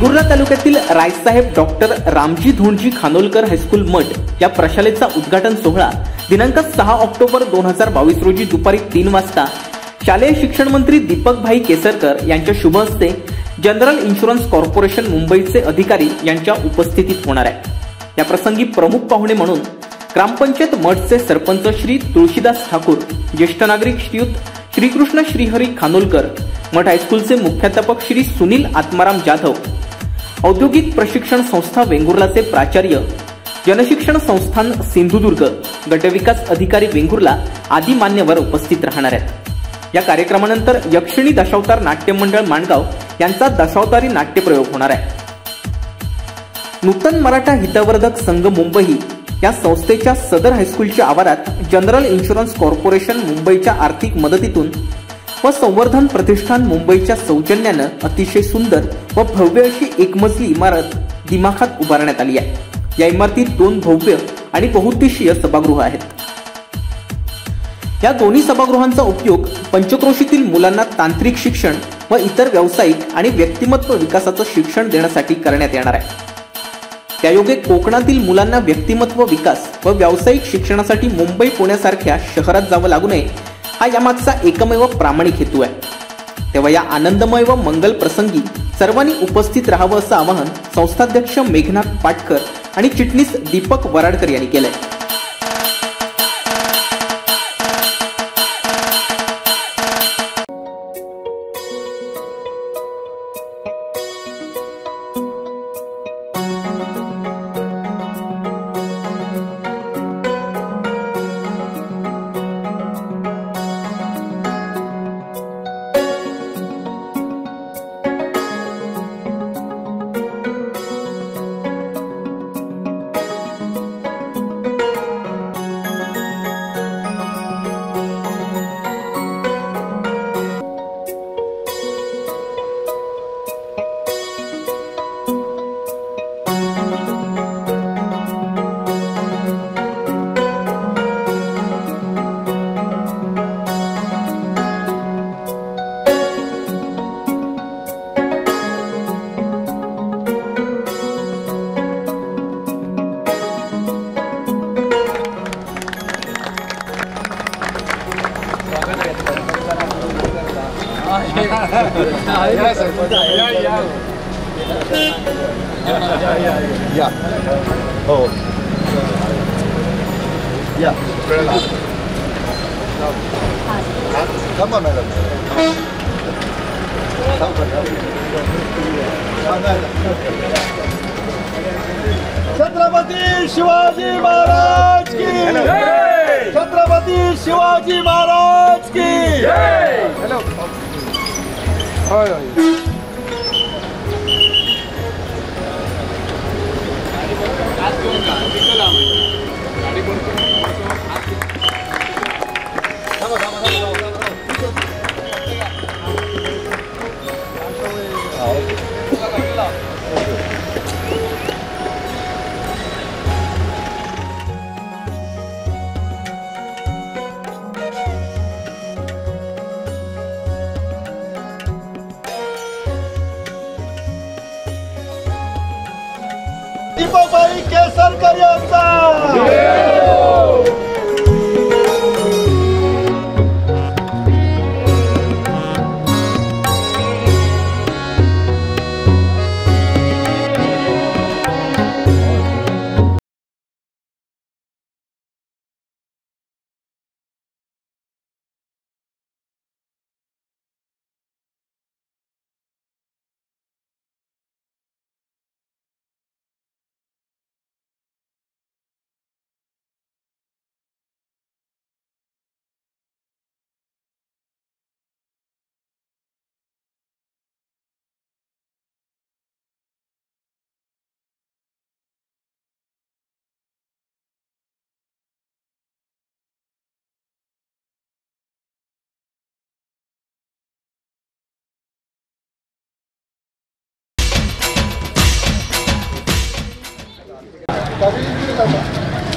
वेंगुर्ला तालुक्यातील Raisaheb doctor Ramji धोंडजी Khanolkar high school मठ या प्रशालेचा उद्घाटन सोहळा दिनांक 6 ऑक्टोबर 2022 रोजी दुपारी 3 वाजता शालेय शिक्षण मंत्री दीपकभाई केसरकर यांच्या शुभ हस्ते जनरल इन्शुरन्स कॉर्पोरेशन मुंबईचे अधिकारी यांच्या उपस्थितीत होणार आहे। या प्रसंगी प्रमुख पाहुणे म्हणून ग्रामपंचायत मठचे सरपंच श्री तुळशीदास ठाकूर, ज्येष्ठ नागरिक श्रीयुत श्रीकृष्ण श्रीहरी खानोलकर, मठ हायस्कूलचे मुख्याध्यापक श्री सुनील आत्माराम जाधव, औद्योगिक प्रशिक्षण संस्था वेंगुर्लाचे प्राचार्य, जनशिक्षण संस्थान सिंधुदुर्ग, गटविकास अधिकारी वेंगुर्ला आदी मान्यवर उपस्थित राहणार आहेत। या कार्यक्रमानंतर यक्षिणी दशावतार नाट्य मंडळ माणगाव यांचा दशावतारी नाट्यप्रयोग होणार आहे। नूतन मराठा हितवर्धक संघ मुंबई या संस्थेच्या सदर हायस्कूलच्या आवारात जनरल इन्शुरन्स कॉर्पोरेशन मुंबईच्या आर्थिक मदतीतून व संवर्धन प्रतिष्ठान मुंबईच्या सौजन्यानं अतिशय सुंदर व भव्य अशी एकमजली इमारत दिमाखात उभारण्यात आली आहे। या इमारतीत 2 भव्य आणि बहुउद्देशीय सभागृह आहेत। या दोन्ही सभागृहांचा उपयोग पंचक्रोशीतील मुलांना तांत्रिक शिक्षण व इतर व्यावसायिक आणि व्यक्तिमत्व विकासाचं शिक्षण देण्यासाठी करण्यात येणार आहे। त्यायोगे कोकणातील मुलांना व्यक्तिमत्व विकास व व्यावसायिक शिक्षणासाठी मुंबई पुण्यासारख्या शहरात जावं लागू नये हा यामागचा एकमेव प्रामाणिक हेतू आहे। तेव्हा या आनंदमय व मंगल प्रसंगी सर्वांनी उपस्थित राहावं असं आवाहन संस्थाध्यक्ष मेघनाथ पाटकर आणि चिटणीस दीपक वराडकर यांनी केलंय। छत्रपती शिवाजी महाराज की जय। छत्रपती शिवाजी महाराज की जय। हेलो होय होय दीपकभाई केसरकर यांचा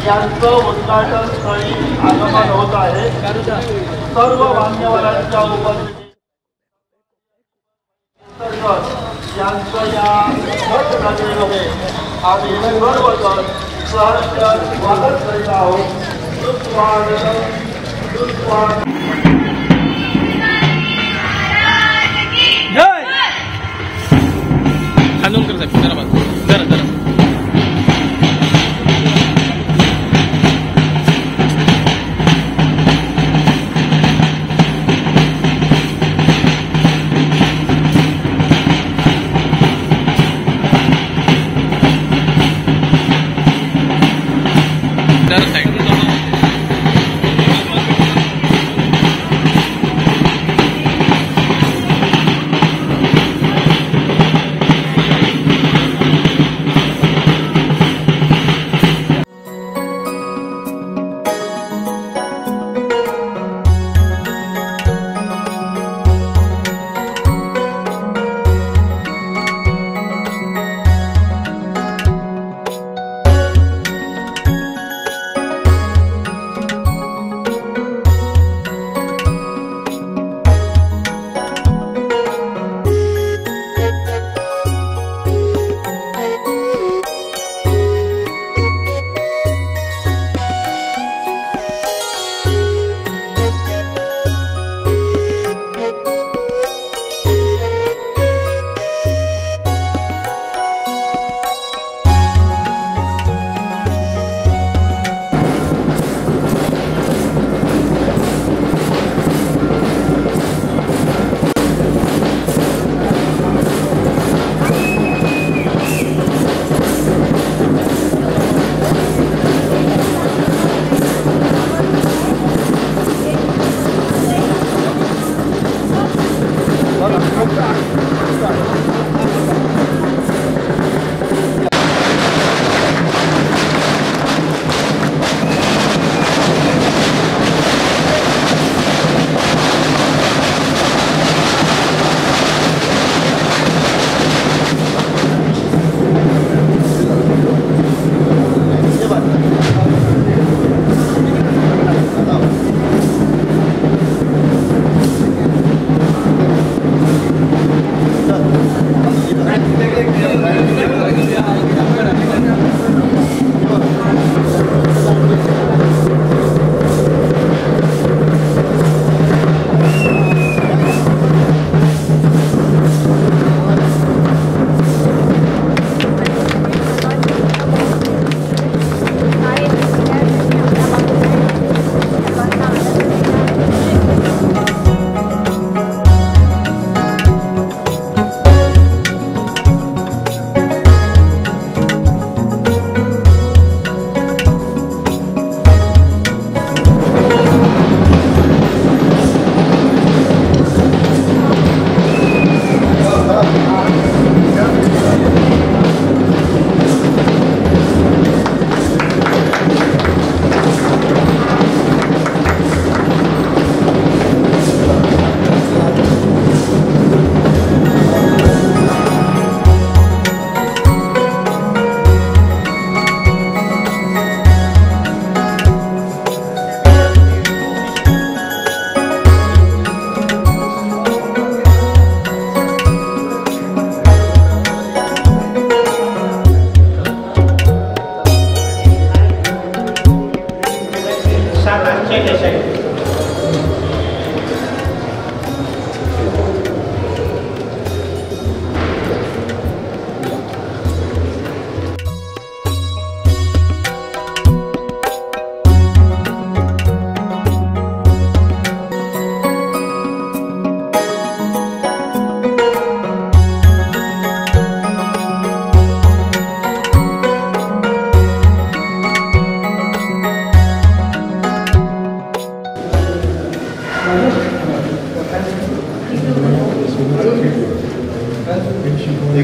यांचं उद्घाटन स्थळी आगमन होत आहे। सर्व मान्यवरांच्या उपस्थितीत यांचं या घटनांमध्ये आम्ही सर्वजण सहर्ष स्वागत करीत आहोत. सुस्वागतम, सुस्वागतम. जय खानोलकर साहेब जरा बस जरा जरा जरा साइड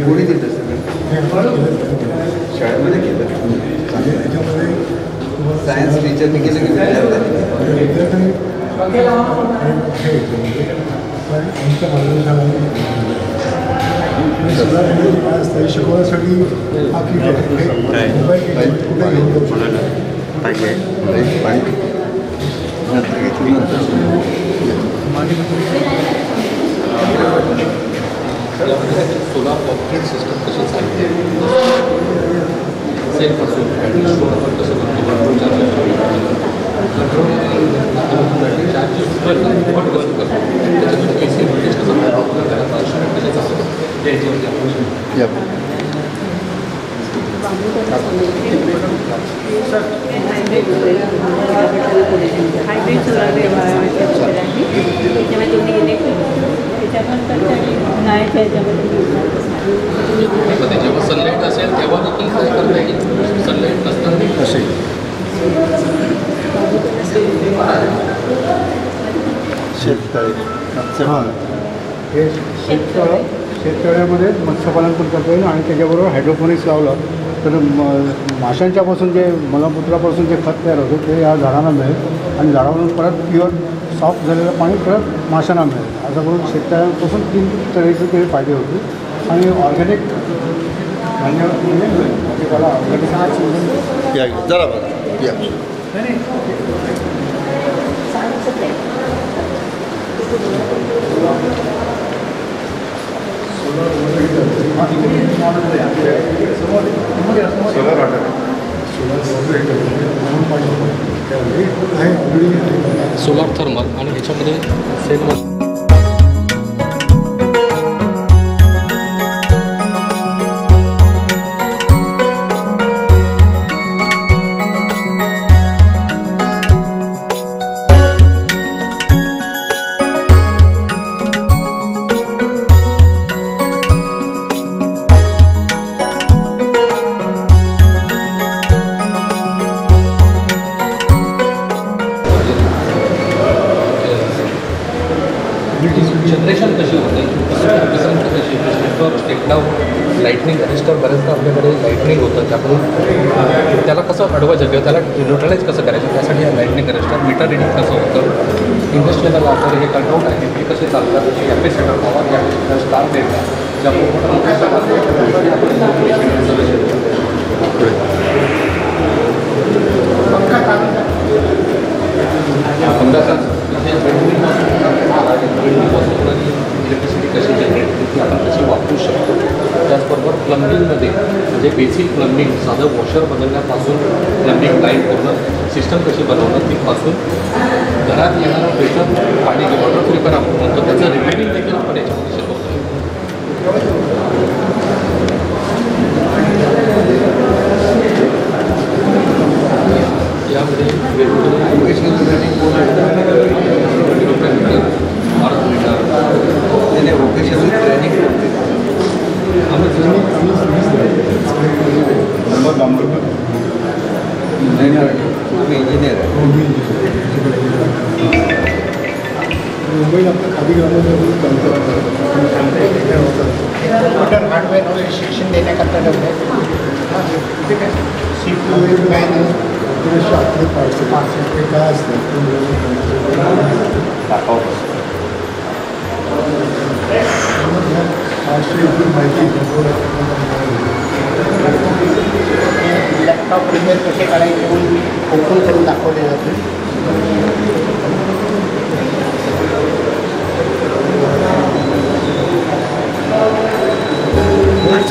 कोणी दिलं शाळेमध्ये केलं सायन्स टीचरने केलं की शिकवण्यासाठी त्यामध्ये सोलार पॉकेट सिस्टम कशी चालते सेलपासून स्टोअरवर कसं करतो चार्जेस पट कसं करतो त्याच्यामध्ये AC व्होल्टेज कसं आपल्याला ट्रान्सफर कसं चालतं ते याच्यावरती आपण जेव्हा सनलाईट असेल तेव्हा देखील काय करता येईल सनलाईट नसताना असेल हे शेततळ्यामध्ये मत्स्यपालन पण करता येईल आणि त्याच्याबरोबर हायड्रोपोनिक्स लावलं तर माशांच्यापासून जे मलमूत्रापासून जे खत तयार होतं ते या झाडांना मिळेल आणि झाडावरून परत प्युअर सॉफ्ट झालेलं पाणी परत माशांना मिळेल. असं करून शेतकऱ्यांपासून 3 तऱ्हेचे ते फायदे होतील आणि ऑर्गॅनिक धान्य म्हणजे त्याला ऑर्गॅनिक जरा बघा या सोलार थर्मल आणि ह्याच्यामध्ये सेल जनरेशन कशी होते कशी नेटवर्क स्टेकडाऊन लाईटनिंग रजिस्टर बऱ्याचदा आपल्याकडे लाईटनिंग होतं त्याकडून त्याला कसं अडवायचं किंवा त्याला न्यूट्रलाइज कसं करायचं त्यासाठी लाईटनिंग रजिस्टर मीटर रिडिंग कसं होतं इंडस्ट्रीला लागणारे हे कंट्रोल आहे ते कसे चालतात capacitor power capacitor star data electricity कशी जनरेट होते ती आपण कशी वापरू शकतो. त्याचबरोबर प्लंबिंगमध्ये म्हणजे बेसिक प्लंबिंग साधं वॉशर बदलण्यापासून प्लंबिंग लाईन पूर्ण सिस्टम कशी बनवणं तिथपासून घरात येणारं बेटर पाणी वॉटर प्युरिफायर आपण म्हणतो त्याचं रिपेअरिंग देखील आपण याच्यामध्ये शिकवतो. यामध्ये वेगवेगळे वोकेशनल ट्रेनिंग इंजिनियर आहे मुंबईला आपलं खादी ग्रामामध्ये कॉम्प्युटर हार्डवेअर वगैरे शिक्षण देण्याकरता ठेवले CPU आपले पार्ट्स ते काय असतं माहिती लॅपटॉप रिपेअर कसे करायचे म्हणून ओपन करून दाखवले जाते.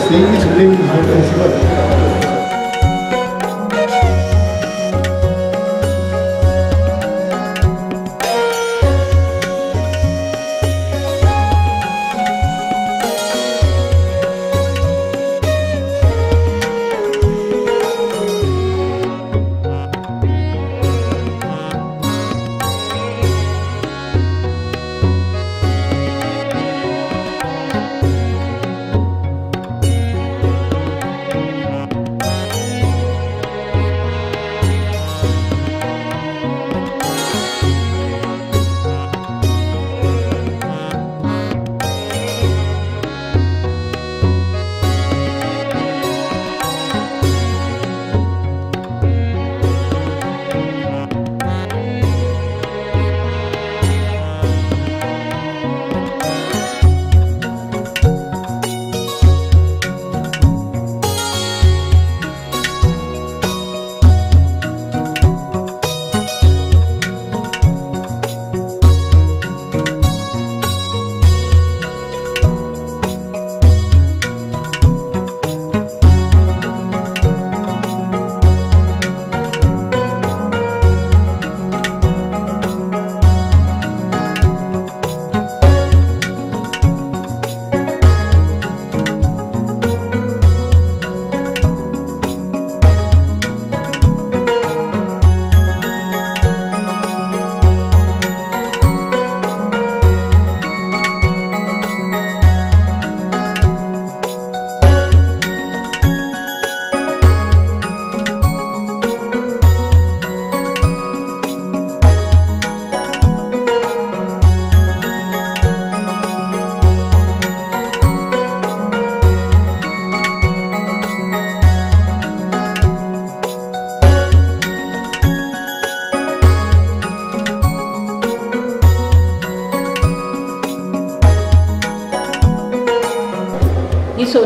Seeing is doing not possible.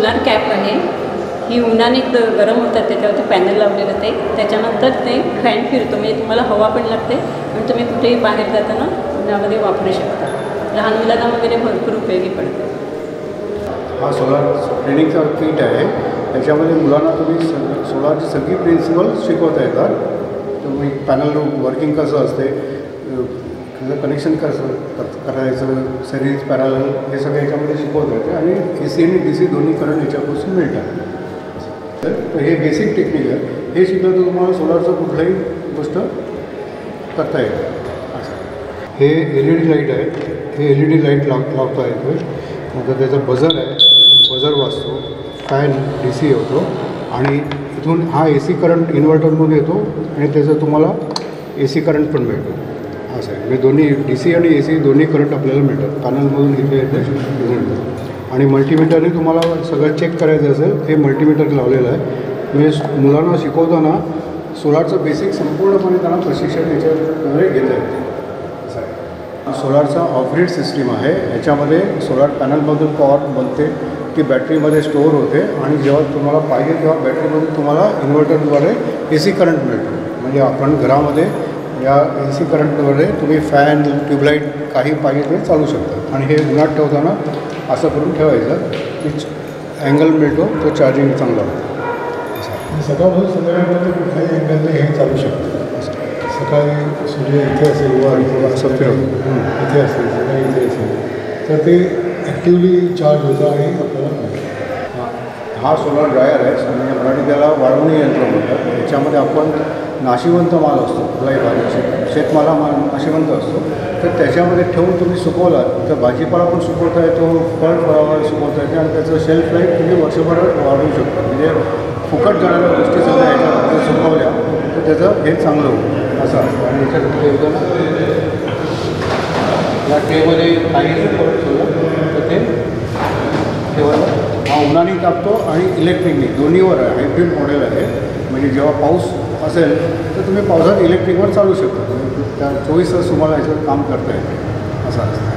Solar cap आहे. ही उन्हाने गरम होतात, त्याच्यावरती पॅनल लावलेलं ते. त्याच्यानंतर ते फॅन फिरतो, म्हणजे तुम्हाला हवा पण लागते आणि तुम्ही कुठेही बाहेर जाताना उन्हामध्ये वापरू शकता. लहान मुलांना वगैरे भरपूर उपयोगी पडते. हा सोलार ट्रेनिंगचा किट आहे. त्याच्यामध्ये मुलांना तुम्ही सोलारची सगळी प्रिन्सिपल शिकवता येतात. तुम्ही पॅनल वर्किंग कसं असते, त्याचं कनेक्शन कसं करायचं, सिरीज पॅरलल, हे सगळं याच्यामध्ये शिकवता येते आणि AC आणि DC दोन्ही करंट याच्यापासून मिळतात. तर हे बेसिक टेक्निक आहे. हे शिकलं तर तुम्हाला सोलारचं कुठल्याही गोष्ट करता येईल. हे LED लाईट आहे. हे LED लाईट लावता येतो. नंतर त्याचा बझर आहे, बझर वाजतो. फॅन DC होतो आणि इथून हा AC करंट इन्व्हर्टरमधून येतो आणि त्याचं तुम्हाला AC करंट पण मिळतो. असं आहे, म्हणजे दोन्ही DC आणि AC दोन्ही करंट आपल्याला मिळतात. पॅनलमधून इथे येते मिळतं. आणि मल्टीमीटरने तुम्हाला सगळं चेक करायचं असेल, हे मल्टीमीटर लावलेलं आहे. म्हणजे मुलांना शिकवताना सोलारचं बेसिक संपूर्णपणे त्यांना प्रशिक्षण याच्याद्वारे घेता येते. असं आहे. सोलारचा ऑफ ग्रीड सिस्टीम आहे. ह्याच्यामध्ये सोलार पॅनलमधून पॉवर बनते, ती बॅटरीमध्ये स्टोअर होते आणि जेव्हा तुम्हाला पाहिजे तेव्हा बॅटरीमध्ये तुम्हाला इन्व्हर्टरद्वारे AC करंट मिळतो. म्हणजे आपण घरामध्ये या AC करंटद्वारे तुम्ही फॅन, ट्यूबलाईट काही पाहिजे ते चालू शकता. आणि हे उन्हात ठेवताना असं करून ठेवायचं की अँगल मिळतो, तो चार्जिंग चांगला होतो. सकाळपासून संध्याकाळपर्यंत कुठल्याही अँगलने हे चालू शकतं. सकाळी सूर्य इथे असेल वा असं फिरवतो. इथे असेल, सकाळी इथे असेल तर ते ॲक्टिवली चार्ज होतं आणि आपल्याला हा सोलार ड्रायर आहे. म्हणजे मराठी त्याला वाळवणी यंत्र म्हणतात. याच्यामध्ये आपण नाशिवंत माल असतो, कुठलाही भाजी शेतमाला नाशिवंत असतो, तर त्याच्यामध्ये ठेवून तुम्ही सुकवला तर भाजीपाला पण सुकवता येतो, फळावर सुकवता येते आणि त्याचं शेल्फ लाईफ तुम्ही वर्षभर वाढवू शकता. म्हणजे फुकट जाणाऱ्या गोष्टी सगळ्या ह्याच्यामध्ये सुकवल्या तर त्याचं हे चांगलं होतं असं असतं. आणि याच्यात ठेवताना या ट्रेमध्ये काही फरक ठेवलं तर ते ठेवायला हा उन्हाने तापतो आणि इलेक्ट्रिकने दोन्हीवर आहे. हायब्रिड मॉडेल आहे. म्हणजे जेव्हा पाऊस असेल तर तुम्ही पावसात इलेक्ट्रिकवर चालू शकता. त्या 24 तास तुम्हाला याच्यावर काम करता येते असं असतं.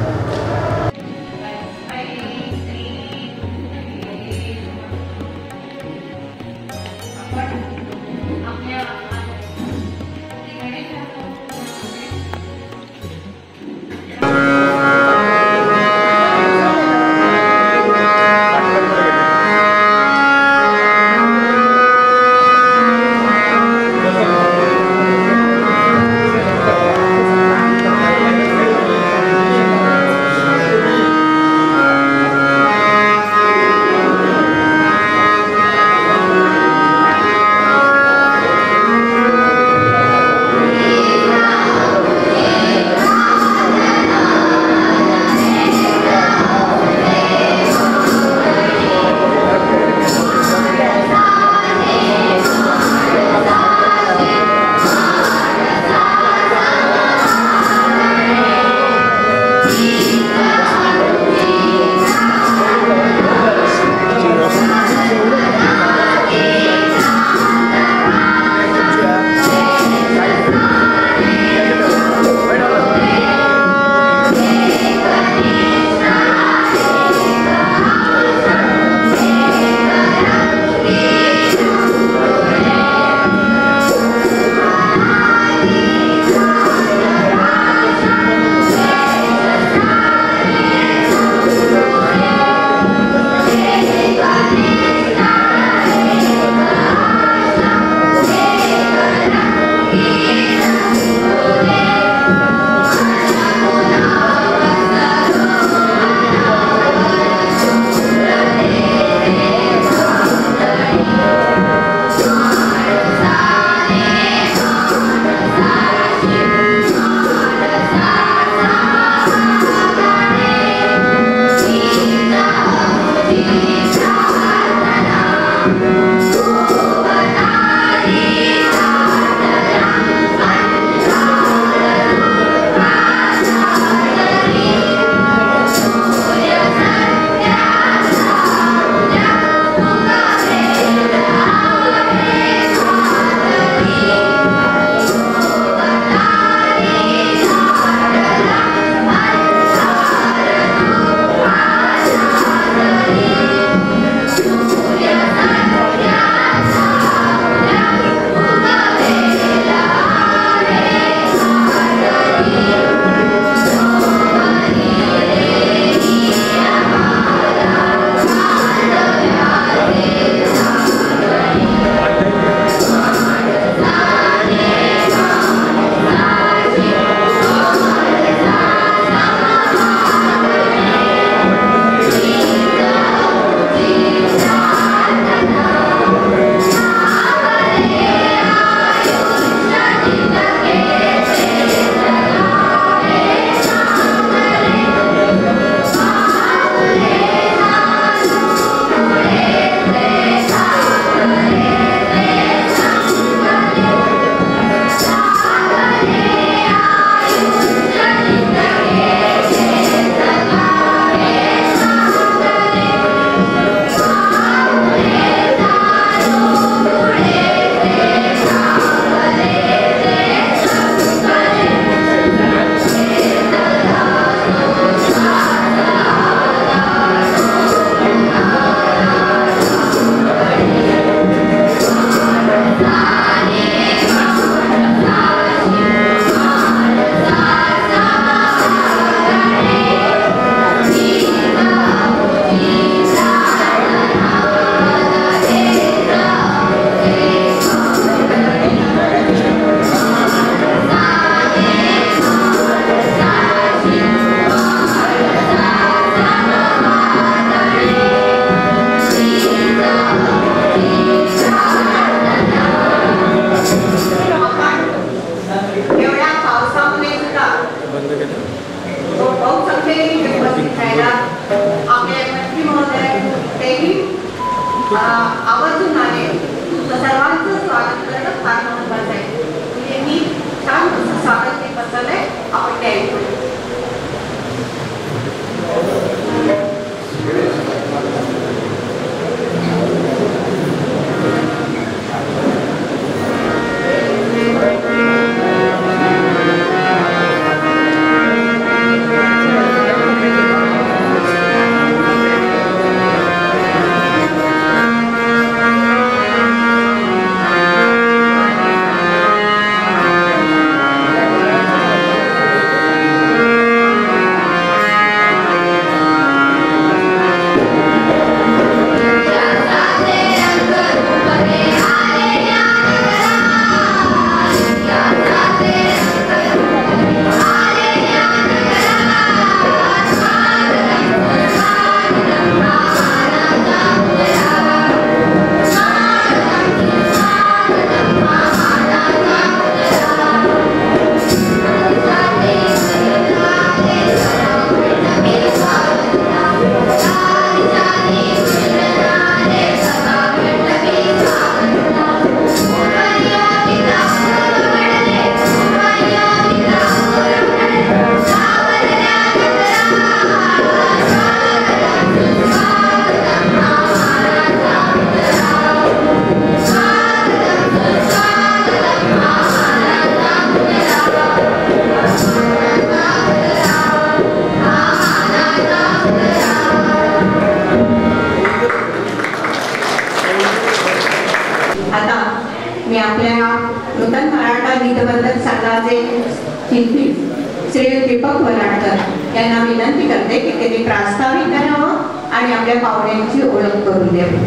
बंद केलं. बहुसंख्येने उपस्थित राहिला आपले मंत्री महोदय तेही आवर्जून आले. सर्वांचं स्वागत करणं फार महत्त्वाचं आहे. म्हणजे मी छान स्वागत हे पसरलं आहे आपण त्या ऐकून. यांना विनंती करते की त्यांनी प्रास्ताविक करावं आणि आपल्या पाहुण्यांची ओळख करून द्यावी.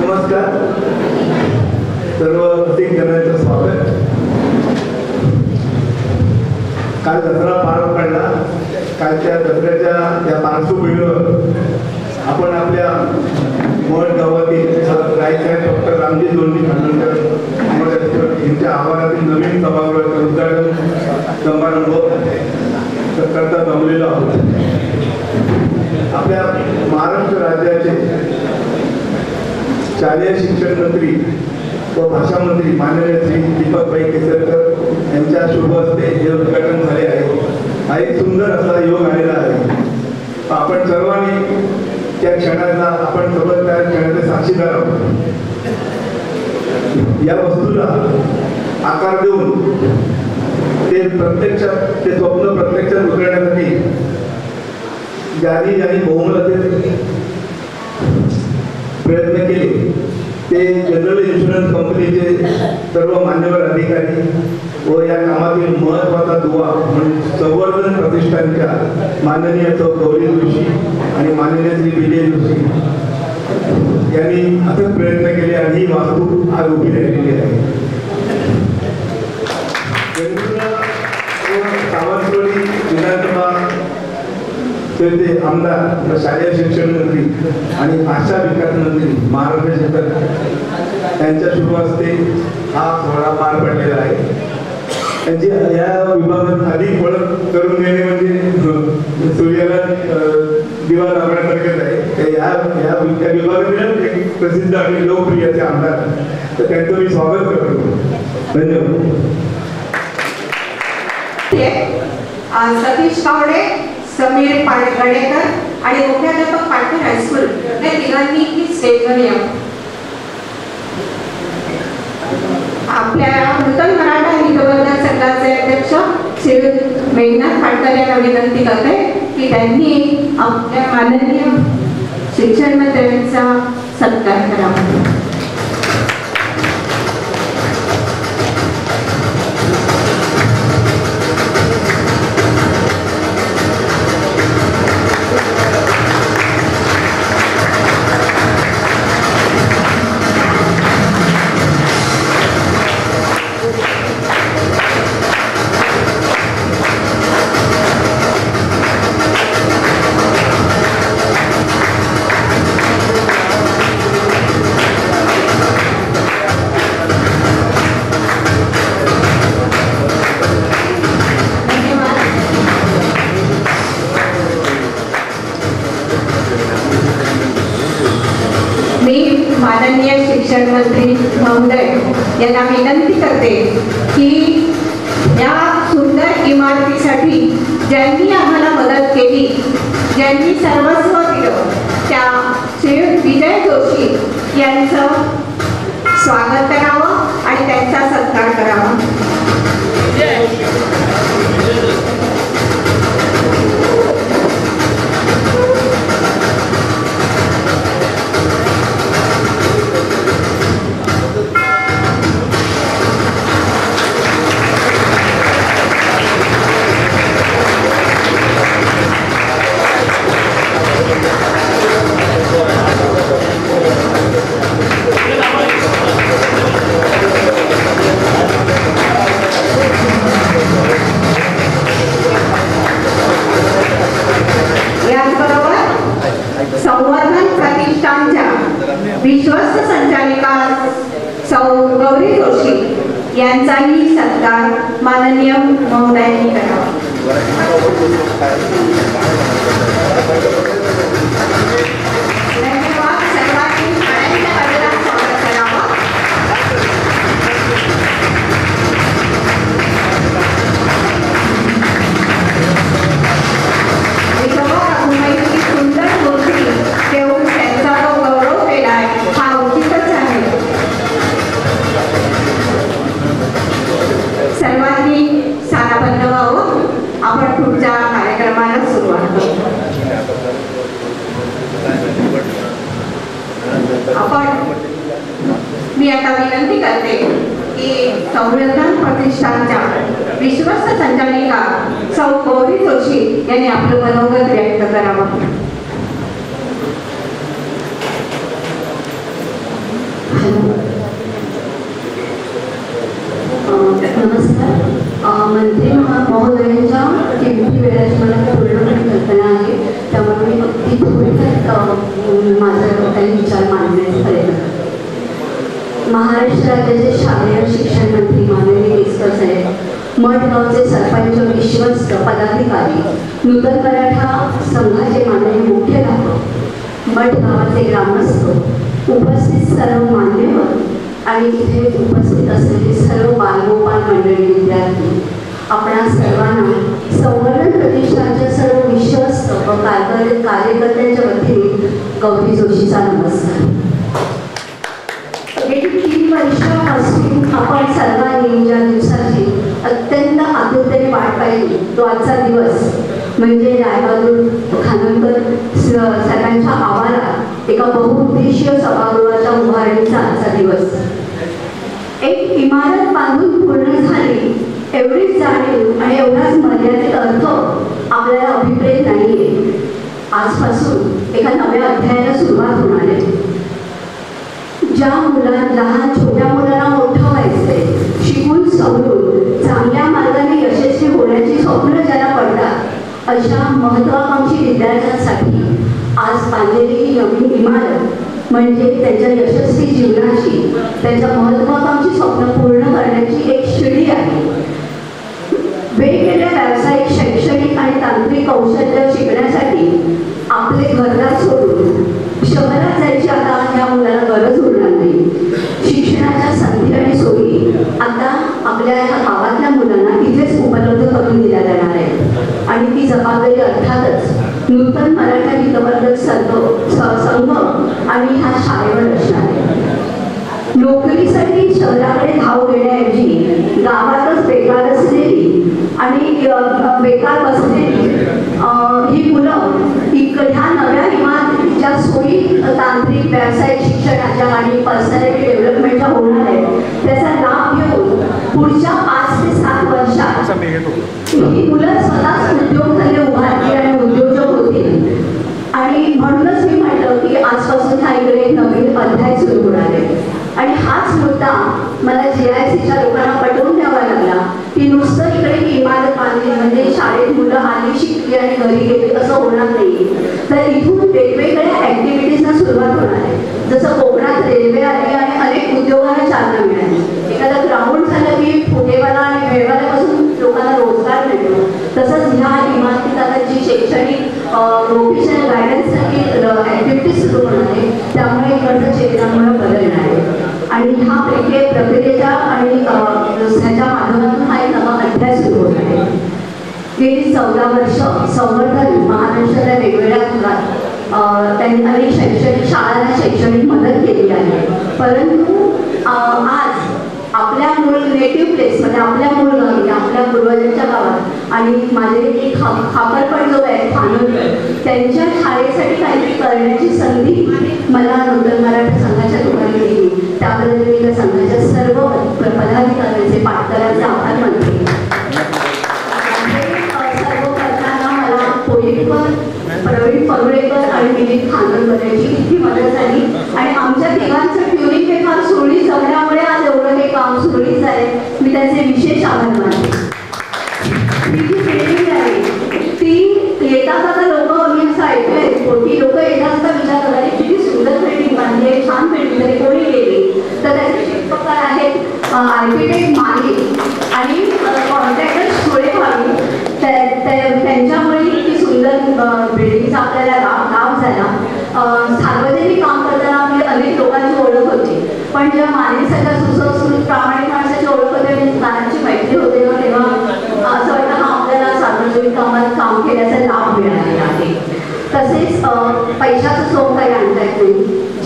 नमस्कार, सर्व रसिकजनांचं स्वागत. काल दसरा पार पडला. कालच्या दसऱ्याच्या या पार्श्वभूमीवर आपण आपल्या मठ गावातील रायसाहेब डॉक्टर रामजी जोडणी खानोलकर यांच्या आवारातील नवीन सभागृहाचं उद्घाटन समारंभ करता जमलेलो आहोत. आपल्या महाराष्ट्र राज्याचे शालेय शिक्षण मंत्री व भाषा मंत्री माननीय श्री दीपकभाई केसरकर यांच्या शुभ हस्ते हे उद्घाटन झाले आहे. हा एक सुंदर असा योग आलेला आहे. आपण सर्वांनी त्या क्षणाचा आपण सोबत त्या क्षणाचे साक्षीदार आहोत. या वस्तूला आकार देऊन ते प्रत्यक्षात ते स्वप्न प्रत्यक्षात उतरण्यासाठी ज्यांनी बहुमताचे प्रयत्न केले ते जनरल इन्शुरन्स कंपनीचे सर्व मान्यवर अधिकारी व या कामातील महत्त्वाचा दुवा म्हणजे संवर्धन प्रतिष्ठानच्या माननीय सौ गौरी जोशी आणि माननीय श्री विजय जोशी यांनी असेच प्रयत्न केले आणि ही वास्तू आज उभी राहिलेली आहे. सावंतवाडी विधानसभा ते आमदार शालेय शिक्षण मंत्री आणि भाषा विकास मंत्री महाराष्ट्र शासन यांच्या शुभ हस्ते हा सोहळा पार पडलेला आहे. त्यांची या विभागात अधिक ओळख करून देणे म्हणजे सूर्याला दिवा लावण्यासारखेच आहे. या विभागातील एक प्रसिद्ध आणि लोकप्रिय असे आमदार, तर त्यांचं मी स्वागत करतो. धन्यवाद. सतीश कावडे, समीर पाडगडेकर आणि मुख्याध्यापक पाटकर हायस्कूल या तिघांनी ही स्टेजवर यावं. आपल्या नूतन मराठा हितवर्धन संघाचे अध्यक्ष श्री मेघनाथ पाटकर यांना विनंती करते की त्यांनी आपल्या माननीय शिक्षण मंत्र्यांचा सत्कार करावा. माननीय शिक्षण मंत्री महोदय यांना विनंती करते की या सुंदर इमारतीसाठी ज्यांनी आम्हाला मदत केली, ज्यांनी सर्वस्व दिलं, त्या श्री विजय जोशी यांचं स्वागत करावं आणि त्यांचा सत्कार करावा. संवर्धन प्रतिष्ठानच्या विश्वस्त संचालिका सौ गौरी जोशी यांचाही सत्कार माननीय महोदयांनी करावा. धन्यवाद. सर्वांनी शाळेच्या बाजूला स्वागत करावं. मुंबईची सुंदर मूर्ती ठेवून त्यांचा जो गौरव केलाय हा उचितच आहे. सर्वांनी साराबद्ध व्हावं. आपण पुढच्या कार्यक्रमाला सुरुवात करू. मी आता विनंती करते की संवर्धन प्रतिष्ठानच्या विश्वस्त संचालिका सौ गौरी जोशी यांनी आपलं मनोगत व्यक्त करावं. नमस्कार. मंत्री महोदयांच्या किमती वेळाची मला पूर्णपणे कल्पना आहे, त्यामुळे मी अगदी थोडक्यात माझा काही विचार मांडण्याचा प्रयत्न करते. महाराष्ट्र राज्याचे शालेय शिक्षण मंत्री माननीय केसकर साहेब, मठगावचे सरपंच, विश्वस्त पदाधिकारी, नूतन मराठा संघाचे माननीय मुख्याध्यापक, मठगावाचे ग्रामस्थ, उपस्थित सर्व मान्यवर आणि इथे उपस्थित असलेले सर्व बालगोपाल मंडळी, विद्यार्थी, आपणा सर्वांना संवर्धन प्रतिष्ठानच्या सर्व विश्वस्त व कार्यकर्त्यांच्या वतीने गौरी जोशीचा नमस्कार. गेली 3 वर्षापासून आपण सर्वांनी ज्या दिवसाची अत्यंत आतुरतेने वाट पाहिली तो आजचा दिवस म्हणजे रायबहादूर खानोलकर साहेबांच्या आवारात एका बहुउद्देशीय सभागृहाच्या उभारणीचा आजचा दिवस. एक इमारत बांधून पूर्ण झाली एवढीच जाणीव आणि एवढाच मर्यादित अर्थ आपल्याला अभिप्रेत नाहीये. आजपासून एका नव्या अध्यायाला सुरुवात होणार आहे. ज्या लहान छोट्या मुलांना मोठं व्हायचंय, शिकून सवरून चांगल्या मार्गाने यशस्वी होण्याची स्वप्न ज्याला पडतात अशा महत्वाकांक्षी विद्यार्थ्यांसाठी आज बांधलेली ही नवीन इमारत म्हणजे त्यांच्या यशस्वी जीवनाची, त्यांच्या महत्वाकांक्षी स्वप्न पूर्ण करण्याची एक शिडी आहे. वेगवेगळ्या व्यावसायिक, शैक्षणिक आणि तांत्रिक कौशल्य शिकण्यासाठी आपले घरदार सोडून शहरात जायची आता या मुलाला गरज उरणार नाही. शिक्षणाच्या संधी आणि सोयी आता आपल्या ह्या गावातल्या मुलांना इथेच उपलब्ध करून दिल्या जाणार आहे आणि ती जबाबदारी अर्थातच नूतन मराठा हितवर्धक संघ आणि ह्या शाळेवर असणार आहे. नोकरीसाठी शहराकडे धाव घेण्याऐवजी गावातच बेकार असलेली आणि बेकार बसलेली ही मुलं ह्या नव्या इमारतीच्या सोयी तांत्रिक, व्यावसायिक शिक्षणाच्या आणि पर्सनॅलिटी डेव्हलपमेंटच्या होणार आहेत त्याचा लाभ घेऊन पुढच्या 5 ते 7 वर्षात ही मुलं स्वतःच उद्योगधंदे उभारतील आणि उद्योजक होतील. आणि म्हणूनच मी म्हटलं की आजपासून हा इकडे एक नवीन अध्याय सुरू होणार आहे. आणि हाच मुद्दा मला JICच्या लोकांना पटवून द्यावा लागला की नुसतं इकडे ही इमारत बांधली म्हणजे शाळेत मुलं आली, शिकली आणि घरी गेली असं होणार नाही. तर इथून वेगवेगळ्या ऍक्टिव्हिटीजना सुरुवात होणार आहे. जसं कोकणात रेल्वे आली आणि अनेक उद्योगांना चालना मिळाली. एखादा ग्राउंड झालं की फुटेवाला आणि वेळवाल्यापासून लोकांना रोजगार मिळतो. तसंच ह्या इमारतीत आता जी शैक्षणिक प्रोफेशनल गायडन्ससाठी ऍक्टिव्हिटीज सुरू होणार आहे त्यामुळे इकडचं क्षेत्रामुळे बदल प्रक्रियेच्या आणि ह्याच्या माध्यमातून हा एक नवा अध्याय सुरू होत आहे. गेली 14 वर्ष संवर्धन महाराष्ट्राच्या वेगवेगळ्या भागात त्यांनी अनेक शैक्षणिक शाळांना शैक्षणिक मदत केली आहे. परंतु आज आपल्या मूळ नेटिव्ह प्लेसमध्ये आपल्या मूळ गावी आपल्या पूर्वजांच्या गावात आणि माझे एक खापरपण जो आहे खानोलकर त्यांच्या शाळेसाठी काहीतरी करण्याची संधी मला नूतन मराठा संघाच्या लोकांनी दिली. त्याबद्दल मी त्या संघाच्या सर्व पदाधिकाऱ्यांचे पाटकरांचे आभार मानते. सर्व करताना मला पोलीसवर प्रवीण परुळेकर आणि विनीत खानोलकर यांची इतकी मदत झाली आणि आमच्या तिघांचं ट्युनिंग हे फार सुरळीत जमल्यामुळे आज एवढं हे काम सुरळीत झाले. मी त्याचे विशेष आभार मानते. ही जी बिल्डिंग आहे ती येता जाता लोक मी असं ऐकलंय कोटी लोक येता जाता विचार करतात किती सुंदर बिल्डिंग बांधली आहे, छान बिल्डिंग तरी कोणी गेली तर त्याचे शिल्पकार आहेत आर्किटेक्ट माने आणि कॉन्ट्रॅक्टर सुळे भावी. त्यांच्यामुळे इतकी सुंदर बिल्डिंगचा आपल्याला लाभ झाला. सार्वजनिक काम करताना आपली अनेक लोकांची ओळख होती पण जेव्हा मानेसारख्या सुसंस्कृत प्रामाणिक माणसाची ओळख होते नानांची मैत्री होते तेव्हा असं वाटतं हा आपल्याला सार्वजनिक कामात काम केल्याचा लाभ मिळालेला आहे. तसेच पैशाचं सोंग काही आणता येत नाही.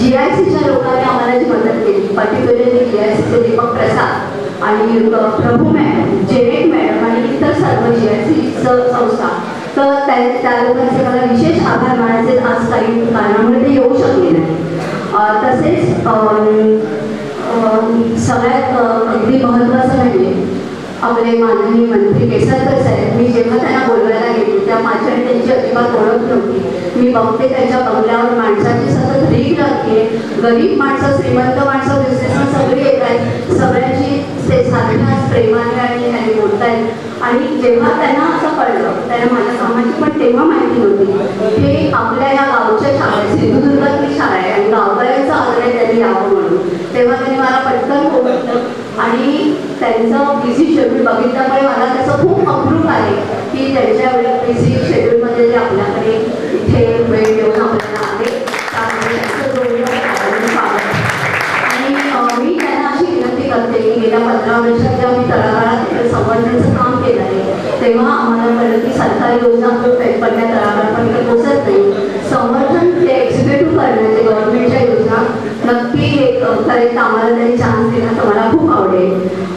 GICच्या लोकांनी आम्हाला जी मदत केली पर्टिक्युलरली GICचे दीपक प्रसाद आणि प्रभू मॅडम जेनेट मॅडम आणि इतर सर्व GIC संस्था तर त्या लोकांचे मला विशेष आभार मानायचे. आज काही कारणामुळे ते येऊ शकले नाही. तसेच सगळ्यात अगदी महत्त्वाचं म्हणजे आपले माननीय मंत्री केसरकर साहेब. मी जेव्हा त्यांना बोलवायला गेली तेव्हा माझ्या आणि त्यांची अजिबात ओळख नव्हती. मी बघते त्यांच्या बंगल्यावर माणसाची सतत रीग लागते. गरीब माणसं श्रीमंत माणसं बिझनेसला सगळी येत आहेत. सगळ्यांची ते सारख्याच प्रेमाने आणि त्यांनी बोलत आहेत आणि जेव्हा त्यांना असं कळलं त्यांना माझ्या कामाची पण तेव्हा माहिती नव्हती हे आपल्या या गावच्या शाळा सिंधुदुर्गातली शाळा आहे आणि गावकऱ्यांचं आग्रह त्यांनी यावं म्हणून. तेव्हा त्यांनी मला पटकन बोलवलं आणि त्यांचं बिझी शेड्यूल बघितल्यामुळे मला त्याचं खूप अप्रूप आहे की त्यांच्या बिझी शेड्यूलमध्ये जे आपल्याकडे इथे वेळ देऊन आपल्याला आहे त्यामुळे त्यांचं जोडलं आणि मी त्यांना अशी विनंती करते की गेल्या 15 वर्षात जेव्हा मी तळागाळात संवर्धनाचं काम केलं आहे तेव्हा आम्हाला कळलं की सरकारी योजना पडल्या तळागाळापर्यंत पोचत नाही. संवर्धन ते एक्झिक्युटिव्ह करण्याचे गव्हर्नमेंटच्या योजना नक्की करेक्ट आम्हाला त्यांनी चान्स दिला तर मला खूप आवडेल.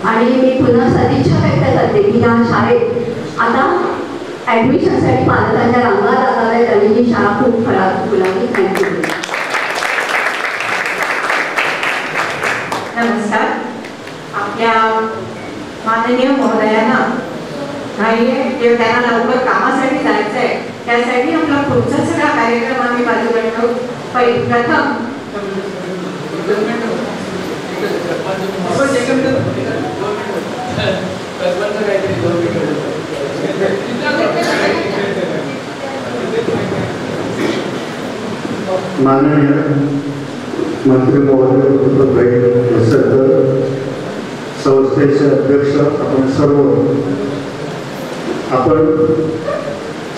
आणि मी पुन्हा सदिच्छा व्यक्त करते की या शाळेत आता ॲडमिशनसाठी पालकांच्या रांगा लागाव्यात आणि ही शाळा खूप खराब फुलावी. थँक्यू. नमस्कार. आपल्या माननीय महोदयांना नाही आहे त्यांना लवकर कामासाठी जायचं आहे त्यासाठी आपला पुढचा सगळा कार्यक्रम आम्ही बाजूला प्रथम माननीय मंत्री महोदय संस्थेचे अध्यक्ष आपण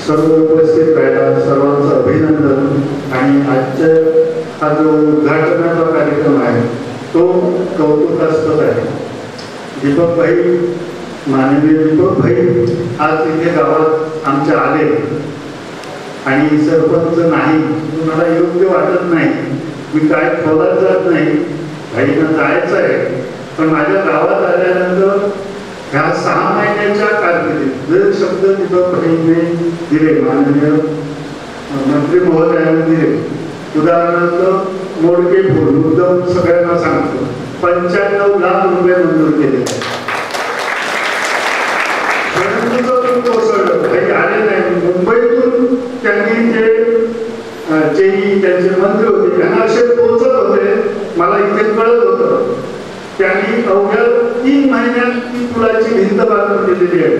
सर्व उपस्थित राहिला सर्वांचं अभिनंदन. आणि आजच्या हा जो उद्घाटनाचा कार्यक्रम आहे तो कौतुकास्पद आहे. माननीय दीपकभाई आज इथे गावात आमच्या आले आणि सरपंच नाही मला योग्य वाटत नाही. मी काय खोलात जात नाही भाईंना जायचं आहे पण माझ्या गावात आल्यानंतर ह्या 6 महिन्याच्या कारकिर्दीत जे शब्द दीपकभाईंनी दिले माननीय मंत्री महोदयांनी दिले उदाहरणार्थ मोडके फूल मुद्दाम सगळ्यांना सांगतो 95 लाख रुपये मंजूर केले. काही आले नाही. मुंबईतून त्यांनी त्यांचे मंत्री होते त्यांना असे पोचत होते मला इथे कळत होतं त्यांनी अवघ्या 3 महिन्यात ती पुलाची भिंत बांधून दिलेली आहे.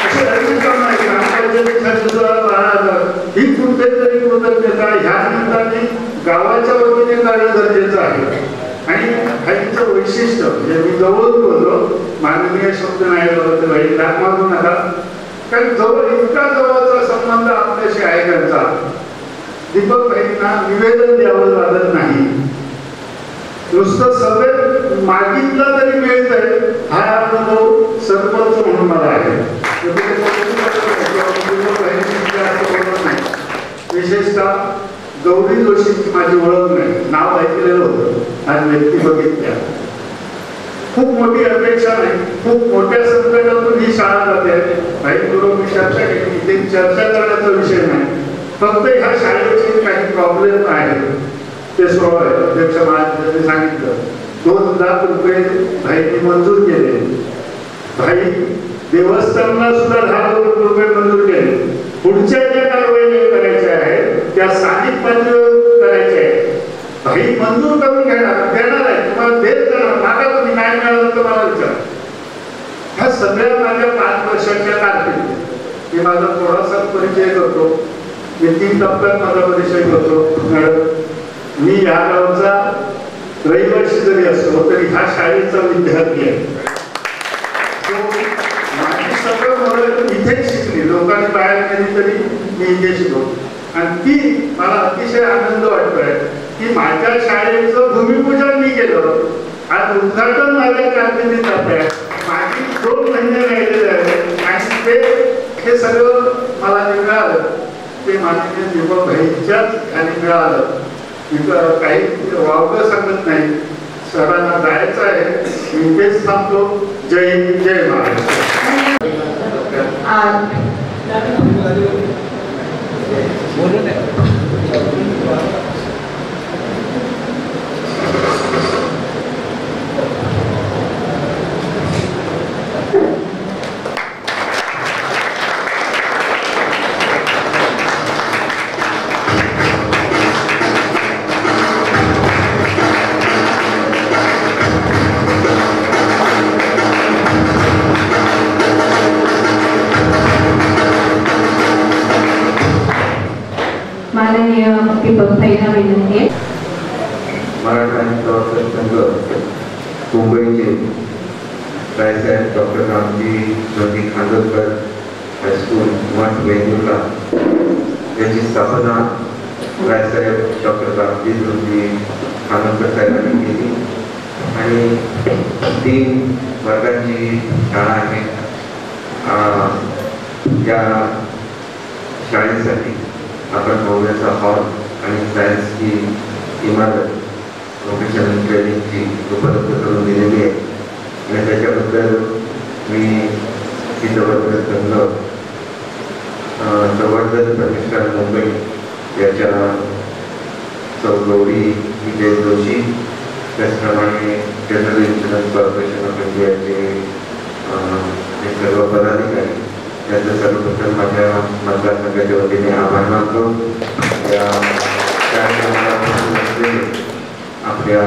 असे अनेक काम आहे. ही कुठेतरी कृतज्ञता ह्या निमित्ताने गावाच्या वतीने करणं गरजेचं आहे. आणि ह्याचं वैशिष्ट्य म्हणजे मी जवळून बोललो माननीय शब्द नाही भाई दाग मारू नका कारण जवळ इतका जवळचा संबंध आपल्याशी आहे त्यांचा. दीपकभाईंना निवेदन द्यावं लागत नाही. नुसतं सभेत मागितलं तरी मिळतंय हा अनुभव सरपंच म्हणून मला आहे. विशेषतः गौरी जोशीची माझी ओळख नाही, नाव ऐकलेलं होतं आणि व्यक्ती बघितल्या. खूप मोठी अपेक्षा नाही, खूप मोठ्या संकटातून ही शाळा जाते. काही पूर्व चर्चा केली, इथे चर्चा करण्याचा विषय नाही, फक्त ह्या शाळेचे काही प्रॉब्लेम आहेत ते सोडवायचे. अध्यक्ष महाराजांनी सांगितलं 2 लाख रुपये भाईंनी मंजूर केले. भाई देवस्थानला सुद्धा 10 लाख रुपये मंजूर केले. पुढच्या ज्या कारवाई करायच्या आहेत त्या स्थानिक पातळीवर करायच्या आहेत. भाई मंजूर करून देणार आहे, तुम्हाला देत जाणार, मागा तुम्ही नाही मिळालं तर मला विचार. ह्या सगळ्या माझ्या 5 वर्षाच्या कारकिर्दीत मी माझा थोडासा परिचय करतो. मी 3 टप्प्यात माझा परिचय करतो. मॅडम, मी या गावचा रहिवासी जरी असलो तरी ह्या शाळेचा विद्यार्थी आहे. माझी सगळं मुलं इथेच शिकली, लोकांनी बाहेर गेली तरी मी इथे शिकलो. आणि ती मला अतिशय आनंद वाटतोय की माझ्या शाळेचं भूमिपूजन मी केलं, आज उद्घाटन माझ्या कारकिर्दीत जात आहे. माझी 2 महिने राहिलेले आहेत आणि ते हे सगळं मला जे मिळालं ते माननीय दीपक भाईंच्याच आणि मिळालं. इथं काही वावगं सांगत नाही, सरांना जायचं आहे. मी तेच थांबतो. जय हिंद, जय महाराष्ट्र. माननीय दीपक भाईंना विनंती आहे. मराठा प्रवर्तक संघ मुंबईचे रायसाहेब डॉक्टर रामजी ज्योती खांडोलकर हायस्कूल मठ वेंगुर्ला याची स्थापना रायसाहेब डॉक्टर रामजी ज्योती खांडोलकर साहेबांनी केली आणि 3 वर्गांची शाळा आहे. या शाळेसाठी आपण भव्याचा हॉल आणि सायन्सची इमारत प्रोफेशनल ट्रेनिंगची उपलब्ध करून दिलेली आहे. आणि त्याच्याबद्दल मी हिंदवर्धन संघ संवर्धन प्रतिष्ठान मुंबई याच्या गौरी विजय जोशी, त्याचप्रमाणे जनरल इन्शुरन्स कॉर्पोरेशन ऑफ इंडियाचे सर्व पदाधिकारी त्यांचं सर्वप्रथम माझ्या मतदारसंघाच्या वतीने आभार मानतो. आपल्या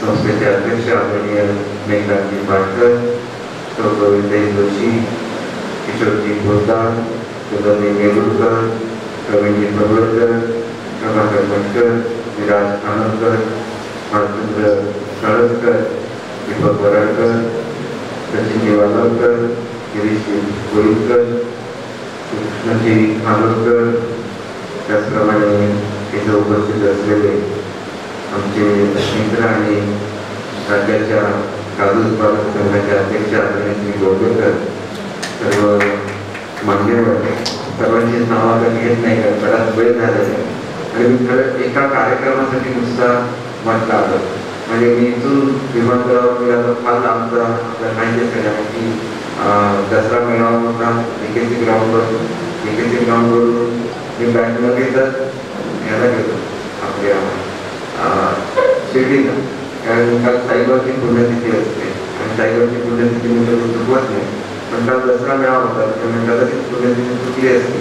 संस्थेचे अध्यक्ष आदरणीय मेघनाथजी पाटकर, गौरीताई जोशी, किशोरजी पोद्दार, सुंदरजी वेलुरकर, प्रवीणजी पडवळकर, प्रभाकर मटकर, विराज आनंदकर, भालचंद्र साळसकर, दीपक वराडकर, सचिनजी वालावकर, गिरीशजी गोळीकर, कृष्णजी खानोलकर, त्याचप्रमाणे इथं उपस्थित असलेले आमचे मित्र आणि राज्याच्या काजू उत्पादक संघाचे अध्यक्ष आदरणीय श्री गोळकर, सर्व मान्यवर, सर्वांची नावं आता घेत नाही का, बराच वेळ झालेला आहे आणि मी खरं एका कार्यक्रमासाठी नुसता म्हटलं आलं. म्हणजे मी इथून विमानतळावर गेला फार लांबचा आपल्याला माहिती आहे की दसरा मेळावा होता AKC ग्राउंडवरून मी बँकमध्ये तर याला गेलो आपल्या शिर्डीला, कारण काल साईबाबाची पुण्यतिथी असते आणि साईबाबाची पुण्यतिथी म्हणजे चुकवत नाही, पण काल दसरा मेळावा होता त्यामुळे कदाचित पुण्यतिथी चुकली असते.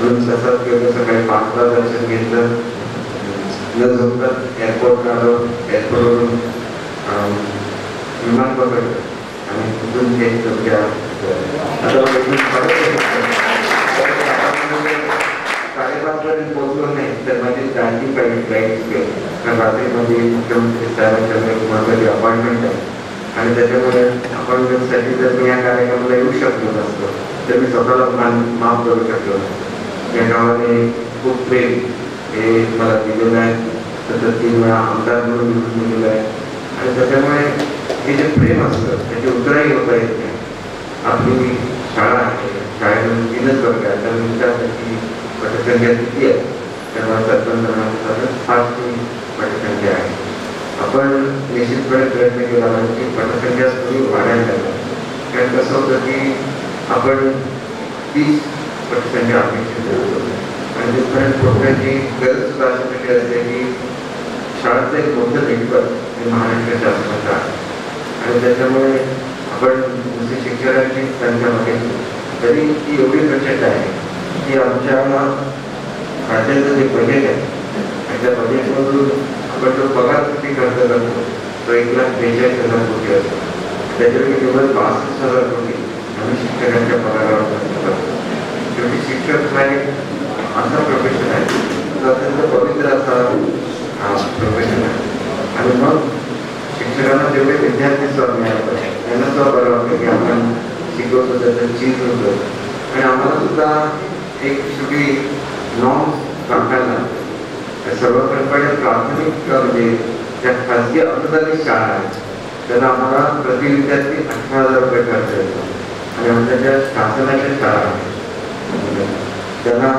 म्हणून तसाच गेलो, सकाळी 5ला दर्शन घेतलं, न झोपतात एअरपोर्टला आलो, एअरपोर्टवरून विमान पकडलं आणि तिथून हे साडेपाचपर्यंत पोहोचलो नाही तर माझी आणखी काही फ्लाईट चुकेल, कारण रात्रीमध्ये मुख्यमंत्री साहेबांच्या महत्त्वाची अपॉइंटमेंट आहे आणि त्याच्यामुळे अपॉइंटमेंटसाठी जर मी या कार्यक्रमाला येऊ शकलो नसतो तर मी स्वतःला माफ करू शकलो नसतो. या गावाने खूप प्रेम हे मला दिलेलं आहे सतत 3 वेळा आमदार म्हणून निवडून गेलेलं आहे आणि त्याच्यामुळे हे जे प्रेम असतं त्याची उतराई होता येत नाही. आपली शाळा आहे, शाळेमध्ये 3च वर्ग आहे, तर विद्यार्थी पटसंख्या किती आहे तेव्हा सरपंच 5 पटसंख्या आहे. आपण निश्चितपणे प्रयत्न केला पाहिजे की पटसंख्या थोडी वाढायला लागली. कारण कसं होतं की आपण 30 पटसंख्या अपेक्षित करतो आणि तिथपर्यंत पोहोचण्याची गरज सुद्धा अशासाठी असते की शाळेचं एक मोठं नेटवर्क हे महाराष्ट्र शासनाचं आहे आणि त्याच्यामुळे आपण दुसरी शिक्षकांची संख्या बघितली तरी ती एवढी प्रचंड आहे की आमच्या राज्याचं जे बजेट आहे आणि त्या बजेटमधून आपण जो पगार किती खर्च करतो तो 1,42,000 कोटी असतो. त्याच्यापैकी केवळ 62,000 कोटी आम्ही शिक्षकांच्या पगारावर खर्च करतो. शेवटी शिक्षक हा एक असा प्रोफेशन आहे तो अत्यंत पवित्र असा प्रोफेशन आहे आणि मग शिक्षकांना जेवढे विद्यार्थी सुद्धा मिळाले पाहिजे त्यांना सुद्धा बरं वाटतं की आपण शिकवतो त्याचं चीज होतं आणि आम्हाला सुद्धा एक शेवटी नॉर्म्स टाकायला सर्वप्रथमपणे प्राथमिक म्हणजे त्या खाजगी अनुदानित शाळा आहेत त्यांना आम्हाला प्रति विद्यार्थी 18,000 रुपये खर्च येतो आणि आमच्या ज्या शासनाच्या शाळा आहेत त्यांना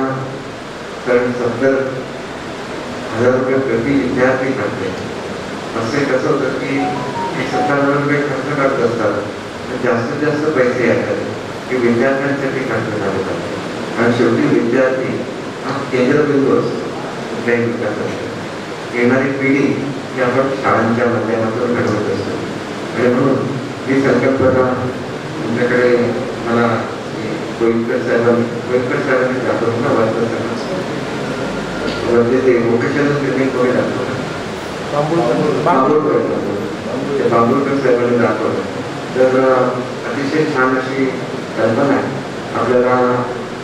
कारण 70,000 रुपये प्रति विद्यार्थी खर्च येतो. असे कसं होतं की 70,000 रुपये खर्च करत असतात तर जास्तीत जास्त पैसे येतात की विद्यार्थ्यांसाठी खर्च झाले पाहिजे आणि शेवटी विद्यार्थी हा केंद्रबिंदू असतो कुठल्याही विकासासाठी. येणारी पिढी ही आपण शाळांच्या माध्यमातून घडवत असतो आणि म्हणून ही संकल्पना तुमच्याकडे मला कोळीकर साहेबांनी दाखवून ना वाचलं म्हणजे ते वोकेशनल ट्रेनिंग कोणी दाखवलं बांबुळकर साहेबांनी दाखवलं तर अतिशय छान अशी कल्पना आहे. आपल्याला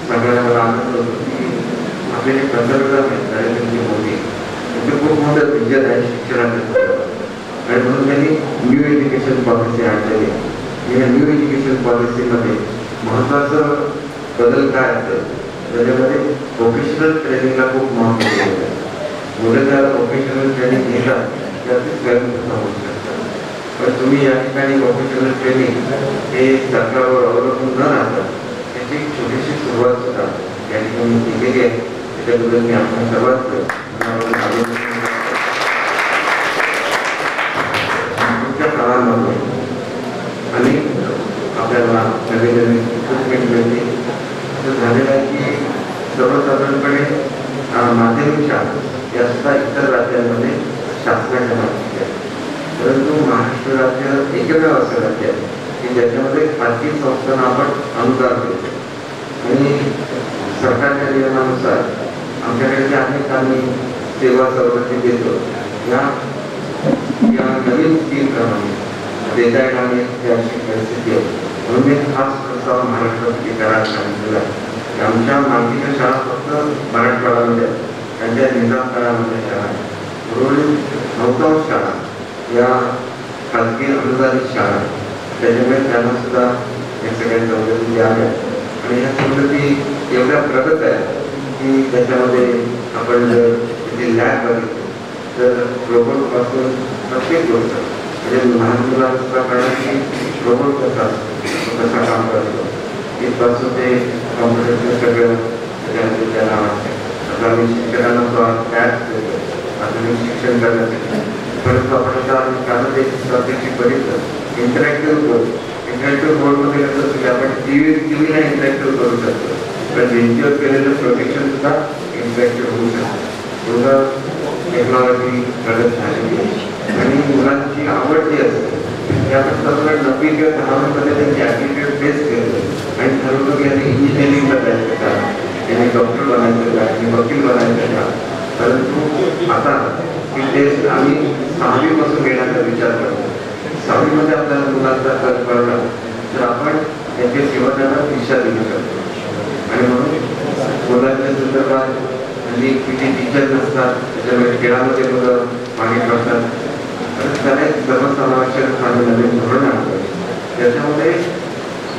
सगळ्यांना मला आनंद होतो की आपले जे पंतप्रधान आहेत नरेंद्र मोदी त्यांचं खूप मोठं विजन आहे शिक्षणाचं आणि म्हणून त्यांनी न्यू एज्युकेशन पॉलिसी आणलेली आहे. या न्यू एज्युकेशन पॉलिसीमध्ये महत्त्वाचं बदल काय असतं त्याच्यामध्ये व्होकेशनल ट्रेनिंगला खूप महत्त्व दिलेलं आहे. मुलं ज्याला व्होकेशनल ट्रेनिंग घेतात त्याचे स्वयंपूर्ण होऊ शकतात. पण तुम्ही या ठिकाणी व्होकेशनल ट्रेनिंग हे सरकारवर अवलंबून न राहता त्याची एक छोटीशी सुरुवात सुद्धा या ठिकाणी केलेली आहे. त्याच्याबद्दल मी आपण सर्वात पुढच्या काळामध्ये आणि आपल्याला नवीन नवीन इक्विपमेंट मिळते. असं झालेलं आहे की सर्वसाधारणपणे माध्यमिक शाळा या सुद्धा इतर राज्यांमध्ये शासनाच्या माध्यमात आहे परंतु महाराष्ट्र राज्य एकमेव असं राज्य आहे की ज्याच्यामध्ये खाजगी संस्थांना आपण अनुदान देतो आणि सरकारच्या नियमानुसार आमच्याकडे जे अनेक आम्ही सेवा सवलती देतो या नवीन स्कीमप्रमाणे देता येणारी अशी परिस्थिती आहे. म्हणून मी खास प्रस्ताव महाराष्ट्रासाठी करायला सांगितलेला आहे की आमच्या मागीच्या शाळा फक्त मराठवाड्यामध्ये त्यांच्या निजाम काळामध्ये शाळा उर्वरित 9 शाळा या खाजगी अनुदानित शाळा त्याच्यामुळे त्यांना सुद्धा या सगळ्या सवलती द्याव्या आणि या सवलती एवढ्या प्रगत आहेत की त्याच्यामध्ये आपण जर तिथे लॅब बघितलं तर रोबोटपासून प्रत्येक गोष्ट म्हणजे लहान मुलांचा करण्याची रोबोट कसा असतो कसा काम करतो इथपासून ते कॉम्प्युटरचं सगळं त्याच्यामध्ये त्याला आता आम्ही शिक्षकांना टॅक्स देतो आधुनिक शिक्षण करण्यासाठी परंतु आपण आता कालच एक सब्जेक्टची बघितलं इंटरॅक्टिव्ह बोर्डमध्ये कसं असतं की आपण टीव्हीला इंटरॅक्टिव्ह करू शकतो पण भिंतीवर केलेलं प्रोटेक्शन सुद्धा इंटरॅक्टिव्ह होऊ शकतं. एवढं टेक्नॉलॉजी प्रगत झालेली आहे आणि मुलांची आवड जी असते की आपण सर्व 9वी किंवा 10वीमध्ये त्यांची ॲप्टिट्यूड बेस केलं आणि ठरवलं की यांनी इंजिनिअरिंगला जायचं का यांनी डॉक्टर बनायचं का यांनी वकील बनायचं का परंतु आता की टेस्ट आम्ही 6वीपासून घेण्याचा विचार करतो. 6वीमध्ये आपल्याला मुलांचा कल कळला तर आपण त्यांच्या जीवनाला दिशा देऊ शकतो आणि म्हणून मुलांच्या संदर्भात आणि किती टीचर नसतात त्याच्यामुळे खेळामध्ये मुलं मागे पडतात तर त्याला एक सर्वसमावेशक नवीन धोरण आणतं त्याच्यामध्ये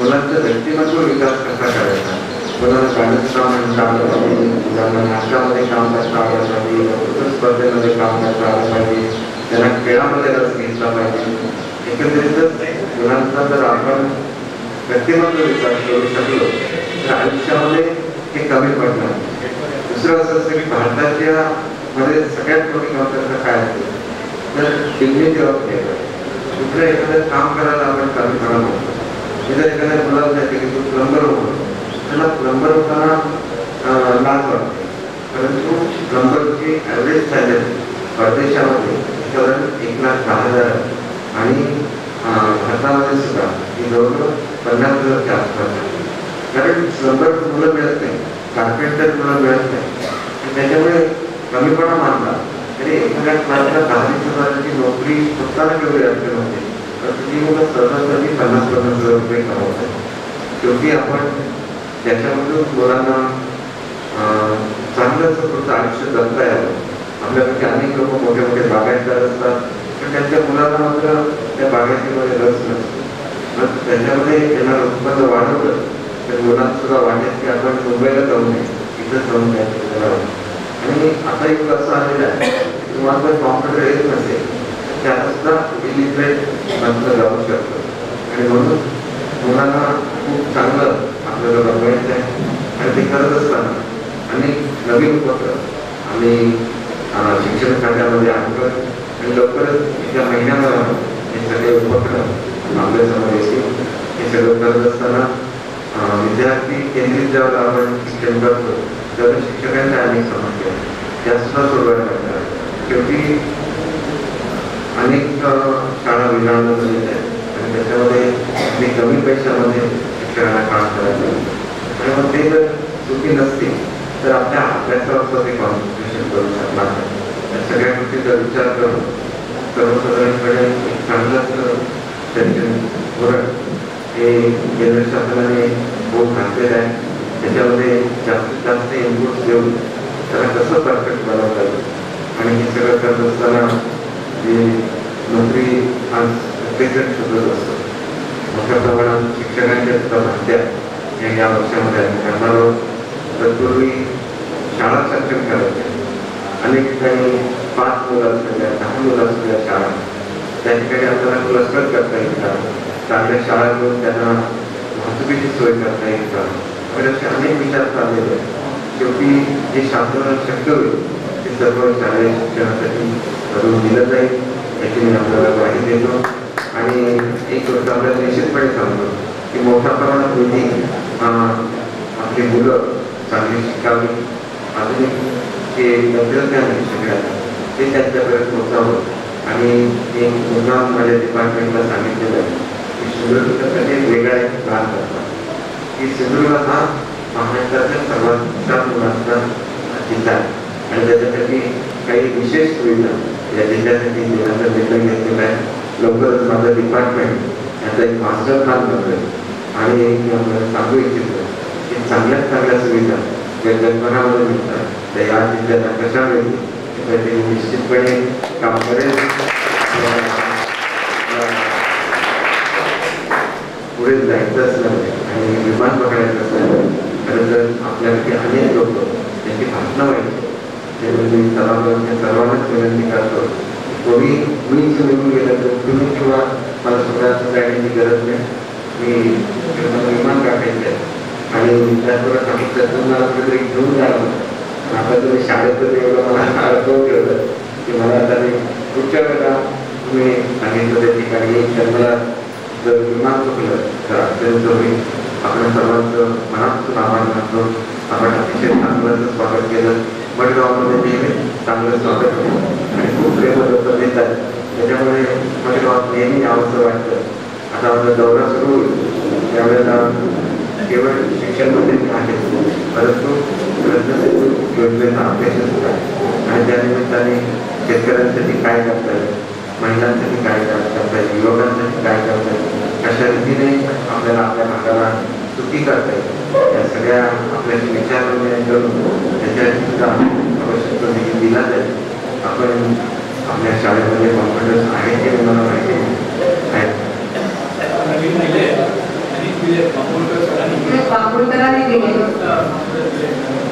मुलांचा व्यक्तिमत्व विकास कसा करायचा मुलांना गाण्याचं काम आलं पाहिजे, मुलांना नाटकामध्ये काम करता आलं पाहिजे, वक्तृत्व स्पर्धेमध्ये काम करता आलं पाहिजे, त्यांना खेळामध्ये रस घेतला पाहिजे. एकंदरीतच मुलांचा जर आपण व्यक्तिमत्व विकास करू शकलो तर आयुष्यामध्ये हे कमी पडणार. दुसरं असं असतं की भारताच्या मध्ये सगळ्यात मोठी कमतरता काय असते तर डिग्निटी ऑफ लेबर. कुठलं एखादं काम करायला आपण कमीपणा म्हणतो. मी जर एखाद्या मुलाला जाते की तू प्लंबर होतो, त्याला प्लंबर होताना लाज वाटते, परंतु प्लंबरची ॲव्हरेज सॅलरी परदेशामध्ये साधारण 1,10,000 आणि भारतामध्ये सुद्धा ही जवळजवळ 50,000च्या आसपास आहे. कारण प्लंबर मुलं मिळत नाही, कार्पेंटर मुलं मिळत नाही. त्याच्यामुळे कमीपणा मानला तरी एखाद्या क्लासला 10,000ची नोकरी स्वतःला केवढी अडचण होते, तर ती मुलं सहजासहजी 50,000 रुपये कमवतात. शेवटी आपण त्याच्यामधून मुलांना चांगलं असं पुढचं आयुष्य जगता यावं. आपल्यापैकी अनेक लोक मोठे मोठे बागायतदार असतात, पण त्यांच्या मुलांना मात्र त्या बागायतीमध्ये रस नसतो. मग त्याच्यामध्ये येणारं उत्पन्न वाढवलं तर मुलांना सुद्धा वाटेल की आपण मुंबईला जाऊ नये, इथं जाऊन द्यायचं करावं. आणि आता एक असं आलेलं आहे तुम्हाला जर कॉम्प्युटर येत नसेल तर त्याला सुद्धा इलिटरेट म्हटलं जाऊ शकतं. आणि म्हणून मुलांना खूप चांगलं आपल्याला बनवायचं आहे. आणि ते करत असताना अनेक नवीन उपक्रम आम्ही शिक्षण खात्यामध्ये आणतो आणि लवकरच त्या महिन्याभर हे सगळे उपक्रम आपल्यासमोर येतील. हे सगळं करत असताना विद्यार्थी केंद्रित जेव्हा आपण शिक्षण करतो तर शिक्षकांच्या अनेक समस्या त्या सुद्धा सोडवायला लागतात. शेवटी अनेक शाळा विनामूल्य झालेल्या आहेत आणि त्याच्यामध्ये अगदी कमी पैशामध्ये शिक्षकांना काम करायचं. आणि मग ते जर चुकी नसतील तर आपल्या अभ्यासावर सुद्धा ते कॉन्सन्ट्रेशन करू शकणार नाही. या सगळ्या गोष्टीचा विचार करून सर्वसाधारणपणे एक चांगलंच शैक्षणिक धोरण हे केंद्र शासनाने खूप घातलेलं आहे. त्याच्यामध्ये जास्तीत जास्त इनपुट्स देऊन त्याला कसं परफेक्ट बनवता येईल. आणि हे सगळं करत असताना जे नोकरी आज प्रत्येकजण शोधत असतो. मोठ्या प्रमाणात शिक्षकांच्या सुद्धा भरत्या या वर्षामध्ये करणार आहोत. तत्पूर्वी शाळा सक्षम करायच्या. अनेक ठिकाणी 5 मुलं असलेल्या 10 मुलं असलेल्या शाळा त्या ठिकाणी आपल्याला क्लस्टर करता येईल का, चांगल्या शाळा घेऊन त्यांना वाहतुकीची सोय करता येईल का, असे अनेक विचार चाललेले आहेत. शेवटी जे शासनाला शक्य होईल ते सर्व शालेय शिक्षणासाठी करून दिलं जाईल याची मी आपल्याला ग्वाही देतो. आणि एक गोष्ट आपल्याला निश्चितपणे सांगतो की मोठ्या प्रमाणात निधी आपली मुलं चांगली शिकावी, आधुनिक जे तंत्रज्ञान आहे सगळ्यात ते त्यांच्यापर्यंत पोहोचावं. आणि एक मुद्दा माझ्या डिपार्टमेंटला सांगितलेलं आहे की सिंधुदुर्गासाठी वेगळा एक प्लॅन करतात की सिंधुदुर्ग हा महाराष्ट्राच्या सर्वात हुशार मुलांचा जिल्हा आहे आणि त्याच्यासाठी काही विशेष सुविधा या जिल्ह्यासाठी देण्याचा निर्णय घेतलेला आहे. लवकरच माझं डिपार्टमेंट याचा एक मास्टर प्लॅन बनतोय आणि मी आपल्याला सांगू इच्छितो की चांगल्या सुविधा ज्या जगभरामध्ये मिळतात त्या या जिल्ह्याला कशा मिळतील त्यासाठी निश्चितपणे काम करेल. पुढे जायचं असलं आणि विमान पकडायचं असलं खरं तर आपल्याकडे अनेक लोक त्यांची भाषणं व्हायची. त्यामुळे मी सर्वांनाच विनंती करतो कोणी मीच निघून गेलं तर तुम्ही किंवा मला स्वतःचं जाण्याची गरज नाही. मी मला विमान टाकायचं आहे आणि त्याचबरोबर सांगितलं तुम्हाला कुठेतरी घेऊन जावं. आता तुम्ही शाळेत एवढं मला अडकवून ठेवलं की मला आता मी पुढच्या वेळेला तुम्ही सांगितलं त्या ठिकाणी तर मला जर विमान चुकलं तर अत्यंत होईल. आपण सर्वांचं मनापासून आभार मानतो. आपण अतिशय चांगलं स्वागत केलं. मडगावामध्ये नेहमी चांगलं स्वागत होतं आणि खूप प्रेमदत्त देतात. त्याच्यामुळे मडगावात नेहमी यावंसं वाटतं. आता आपला दौरा सुरू होईल त्यावेळेला केवळ शिक्षणमध्ये आहे परंतु रत्नसिंधू योजनेचा अभ्यास सुद्धा आहे आणि त्या निमित्ताने शेतकऱ्यांसाठी काय करता येईल, महिलांसाठी काय करता येईल, युवकांसाठी काय करता येईल, अशा रीतीने आपल्याला आपल्या भागाला सुखी करता येईल या सगळ्या आपल्याशी विचारविनिमय करून त्याच्यासाठी सुद्धा आवश्यक निधी दिला जाईल. आपण आपल्या शाळेमध्ये कॉम्प्युटर्स आहेत हे मला माहिती आहेत. बांबुळकरांनी दिले.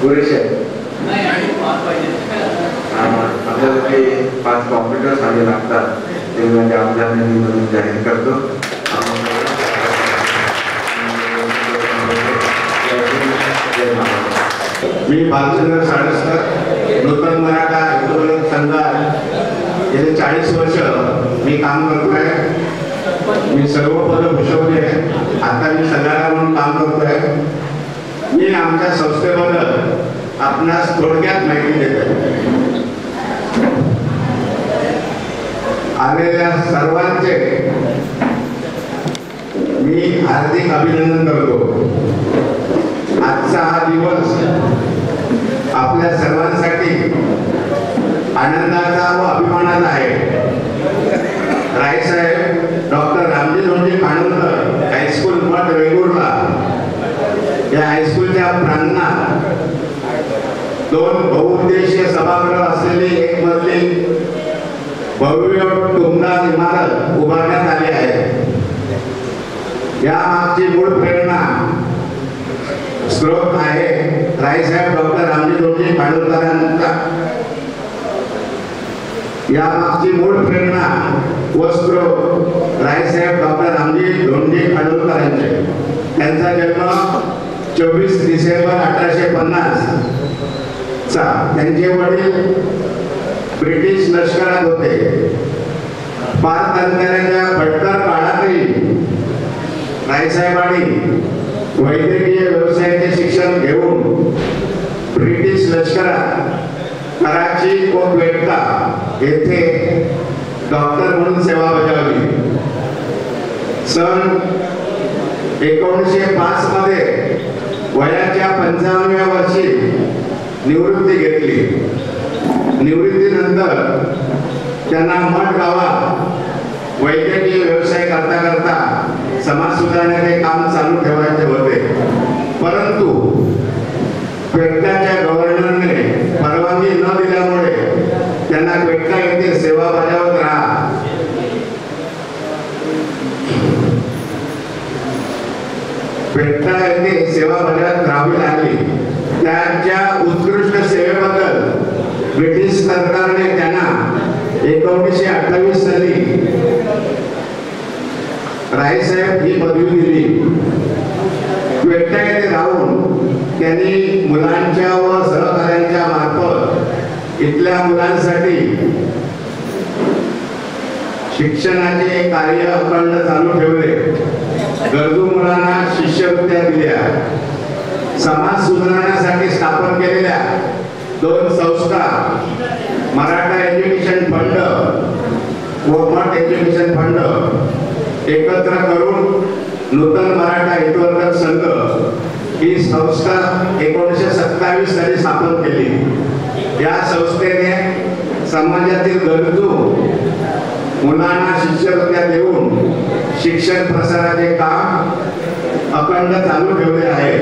पुरेसे आपल्याला ते 5 कॉम्प्युटर्स आले लागतात ते म्हणजे आमदारांनी म्हणून जाहीर करतो. मी बालचंद्र साडसकर नूतन मराठा आंदोलन संघात गेले 40 वर्ष मी काम करतोय. मी सर्व पदं भूषवली आहे. आता मी सल्लागार म्हणून काम करतोय. मी आमच्या संस्थेबद्दल आपणास थोडक्यात माहिती देतोय. आलेल्या सर्वांचे मी हार्दिक अभिनंदन करतो. आजचा हा दिवस आपल्या सर्वांसाठी आनंदाचा व अभिमानाचा आहे. रायसाहेब डॉक्टर रामजी धोंडे खानोलकर हायस्कूल मठ वेंगुर्ला या हायस्कूलच्या प्रांगणात 2 बहुउद्देशीय सभागृह असलेली एक मजली भव्य टुमदार इमारत उभारण्यात आली आहे. या मागची मूळ प्रेरणा स्रोत आहे रायसाहेब डॉक्टर रामजी धोंडे खानोलकरांचा. या मागची मूळ प्रेरणा व स्रोत रायसाहेब डॉक्टर रामजी धोंडे खानोलकरांचे. त्यांचा जन्म 24 डिसेंबर 1850 चा. त्यांचे वडील ब्रिटिश लष्करात होते. पारतंत्र्याच्या भटकर काळातही रायसाहेबांनी वैद्यकीय व्यवसायाचे शिक्षण घेऊन ब्रिटिश लष्करात कराची व क्वेटा येथे डॉक्टर म्हणून सेवा बजावली. सन 1905 मध्ये वयाच्या 55व्या वर्षी निवृत्ती घेतली. निवृत्तीनंतर त्यांना मठ गावात वैद्यकीय व्यवसाय करता करता समाज सुधारण्याचे काम चालू ठेवायचे होते. परंतु क्वेटाच्या गव्हर्नरने परवानगी न दिल्यामुळे त्यांना क्वेटा येथे सेवा बजावत राहा. क्वेटा येथे सेवा बजावत राहावी लागली. त्यांच्या उत्कृष्ट सेवेबद्दल ब्रिटिश सरकारने त्यांना 1928 साली रायसाहेब ही पदवी दिली. क्वेटा येथे राहून त्यांनी मुलांच्या व सहकार्यांच्या मार्फत इथल्या मुलांसाठी शिक्षणाचे कार्य अखंड चालू ठेवले. गरजू मुलांना शिष्यवृत्त्या दिल्या. समाज सुधारण्यासाठी स्थापन केलेल्या 2 संस्था मराठा एज्युकेशन फंड व मठ एज्युकेशन फंड एकत्र करून नूतन मराठा हितवर्धक संघ ही संस्था 1927 साली स्थापन केली. या संस्थेने समाजातील गरजू मुलांना शिष्यवृत्त्या देऊन शिक्षण प्रसाराचे काम अखंड चालू ठेवले आहे.